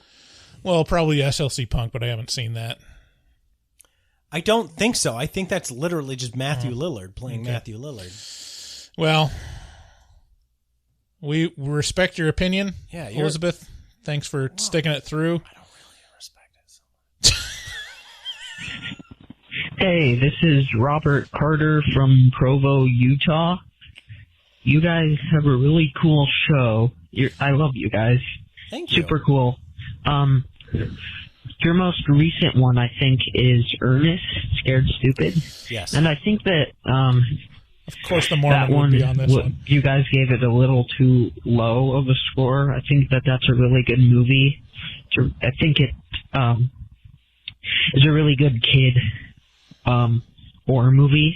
Well, probably SLC Punk, but I haven't seen that. I don't think so. I think that's literally just Matthew Lillard playing Matthew Lillard. Well, we respect your opinion, Elizabeth. Thanks for sticking it through. I don't really respect it so much. Hey, this is Robert Carter from Provo, Utah. You guys have a really cool show. I love you guys. Thank you. Super cool. Your most recent one, I think, is Ernest, Scared Stupid. Yes. And I think that of course the Mormon would be on this one. You guys gave it a little too low of a score. I think that's a really good movie. I think it is a really good kid horror movie.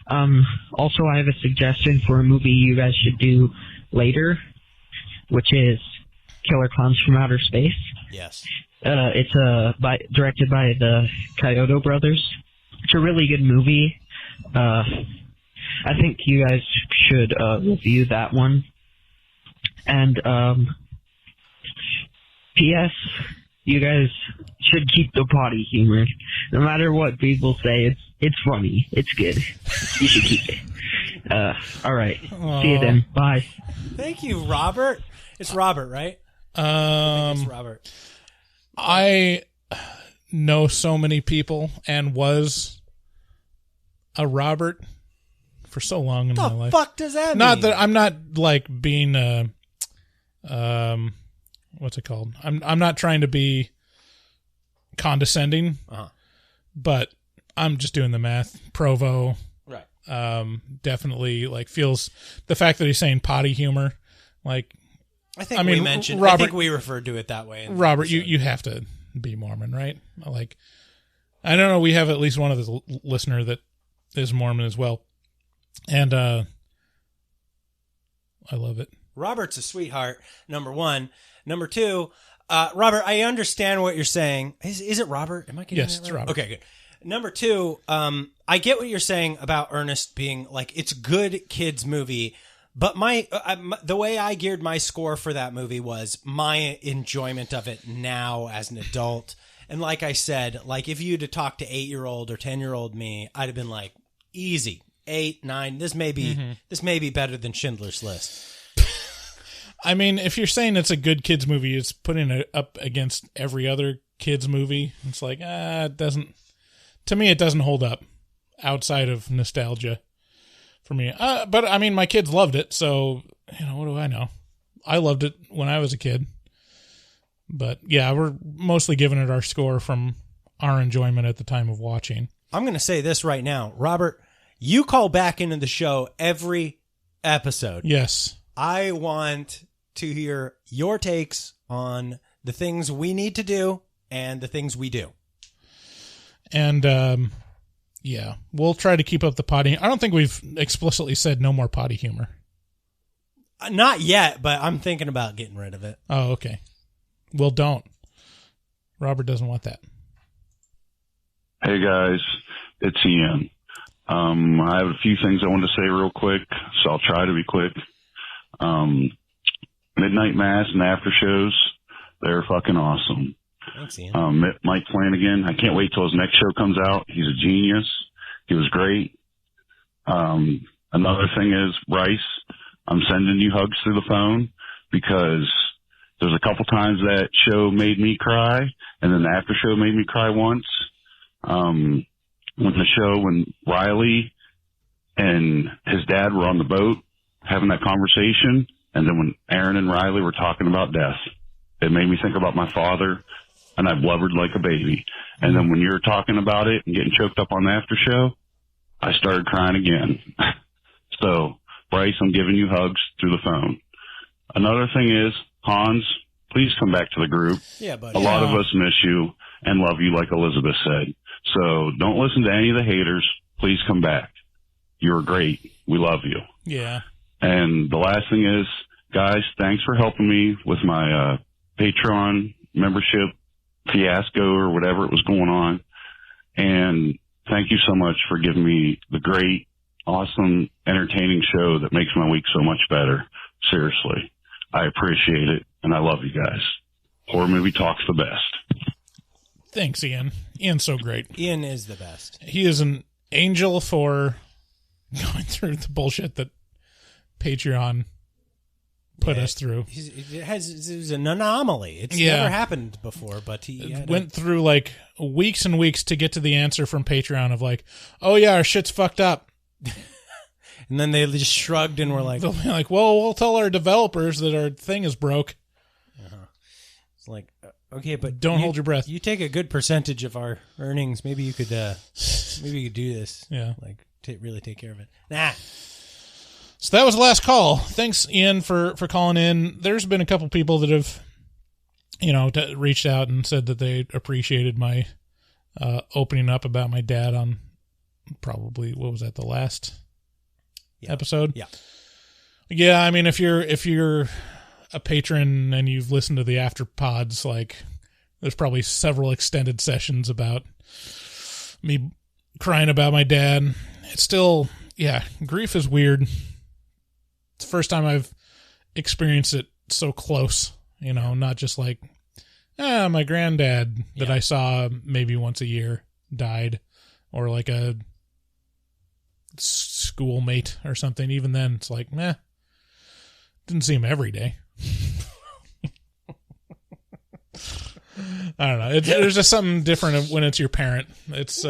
Also, I have a suggestion for a movie you guys should do later, which is Killer Clowns from Outer Space. Yes. It's directed by the Kyoto brothers. It's a really good movie. I think you guys should review that one. And P.S. You guys should keep the potty humor. No matter what people say, it's funny. It's good. You should keep it. All right. See you then. Bye. Thank you, Robert. It's Robert, right? I think it's Robert. I know so many people and was a Robert for so long in my life. The fuck does that mean? Not that I'm not like being what's it called? I'm not trying to be condescending, but I'm just doing the math. Provo, right? Definitely like feels the fact that he's saying potty humor, like. I think we mentioned. Robert, I think we referred to it that way. Robert, you have to be Mormon, right? Like, I don't know. We have at least one of the listener that is Mormon as well, and I love it. Robert's a sweetheart. Number one. Number two, Robert, I understand what you're saying. Is it Robert? Am I getting yes, that right? It's Robert. Okay, good. Number two, I get what you're saying about Ernest being like it's a good kids movie. But the way I geared my score for that movie was my enjoyment of it now as an adult. And like I said, like if you'd have talked to 8-year-old or 10-year-old me, I'd have been like, easy, 8, 9. This may be better than Schindler's List. I mean, if you're saying it's a good kids movie, it's putting it up against every other kids movie. It's like, it doesn't. To me, it doesn't hold up outside of nostalgia. For me, but I mean, my kids loved it, so what do I know? I loved it when I was a kid, but yeah, we're mostly giving it our score from our enjoyment at the time of watching. I'm going to say this right now, Robert. You call back into the show every episode. Yes, I want to hear your takes on the things we need to do and the things we do. And yeah, we'll try to keep up the potty. I don't think we've explicitly said no more potty humor. Not yet, but I'm thinking about getting rid of it. Oh, okay. Well, don't. Robert doesn't want that. Hey, guys. It's Ian. I have a few things I want to say real quick, so I'll try to be quick. Midnight Mass and after shows, they're fucking awesome. Thanks, Ian. Mike Flanagan, I can't wait till his next show comes out. He's a genius. He was great. Another thing is, Bryce, I'm sending you hugs through the phone because there's a couple times that show made me cry, and then the after show made me cry once. When Riley and his dad were on the boat having that conversation, and then when Aaron and Riley were talking about death, it made me think about my father, and I blubbered like a baby. And then when you were talking about it and getting choked up on the after show, I started crying again. So, Bryce, I'm giving you hugs through the phone. Another thing is, Hans, please come back to the group. Yeah, buddy. A lot of us miss you and love you, like Elizabeth said. So don't listen to any of the haters. Please come back. You're great. We love you. Yeah. And the last thing is, guys, thanks for helping me with my Patreon membership fiasco or whatever it was going on. And thank you so much for giving me the great, awesome, entertaining show that makes my week so much better. Seriously. I appreciate it, and I love you guys. Horror Movie Talk's the best. Thanks, Ian. Ian's so great. Ian is the best. He is an angel for going through the bullshit that Patreon put us through. It was an anomaly. It's never happened before, but he went through like weeks and weeks to get to the answer from Patreon of like, oh yeah, our shit's fucked up. And then they just shrugged and were like, they'll be like, well, we'll tell our developers that our thing is broke. It's like, okay, but don't hold your breath. You take a good percentage of our earnings. Maybe you could do this. Yeah. Like really take care of it. Nah. So that was the last call. Thanks, Ian, for calling in. There's been a couple people that have, reached out and said that they appreciated my opening up about my dad on probably, what was that, the last episode? Yeah. Yeah, I mean, if you're a patron and you've listened to the after pods, like there's probably several extended sessions about me crying about my dad. It's still, grief is weird. It's the first time I've experienced it so close, not just like My granddad that I saw maybe once a year died, or like a schoolmate or something. Even then, it's like, meh. Didn't see him every day. I don't know. There's just something different when it's your parent. It's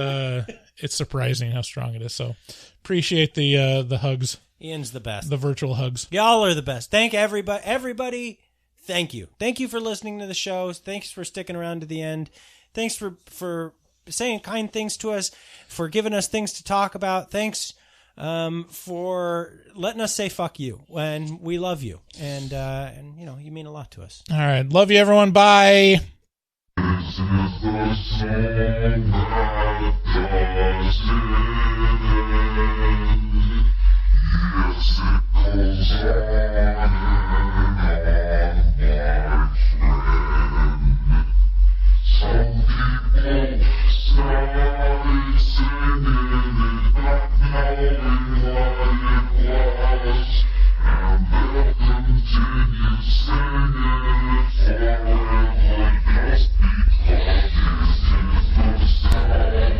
surprising how strong it is. So appreciate the hugs. Ian's the best. The virtual hugs. Y'all are the best. Thank everybody. Everybody, thank you. Thank you for listening to the shows. Thanks for sticking around to the end. Thanks for saying kind things to us, for giving us things to talk about. Thanks for letting us say fuck you when we love you. And you know, you mean a lot to us. All right. Love you, everyone. Bye. This is the song that does it. Yes, it goes on and on, my friend. Some people started singing it, not knowing what it was, and they'll continue singing it forever, just because this is the song that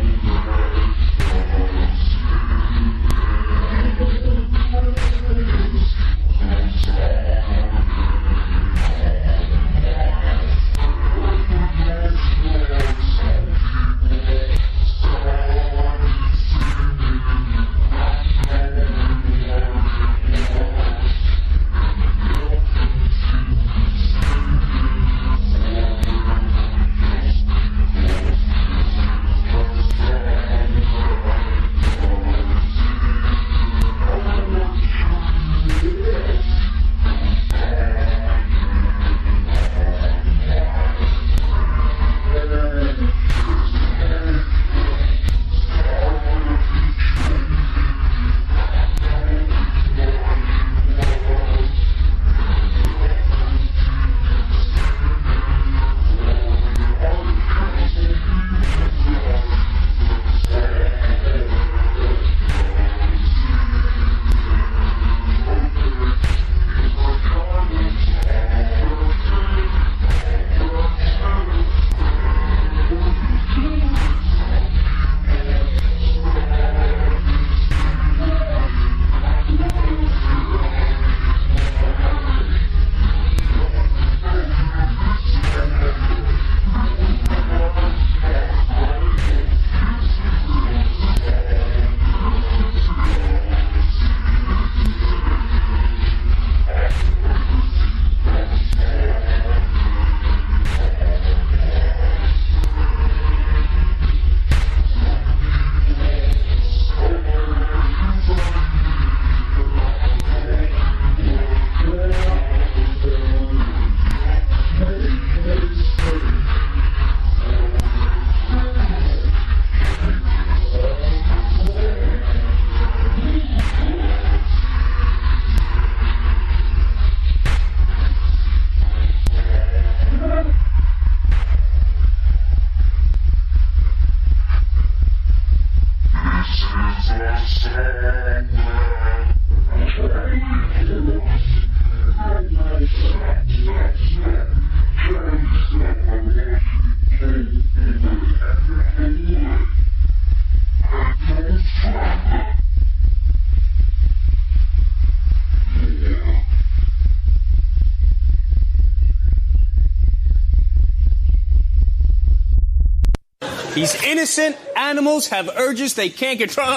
These innocent animals have urges they can't control.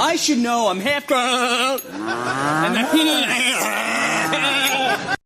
I should know I'm half grown. And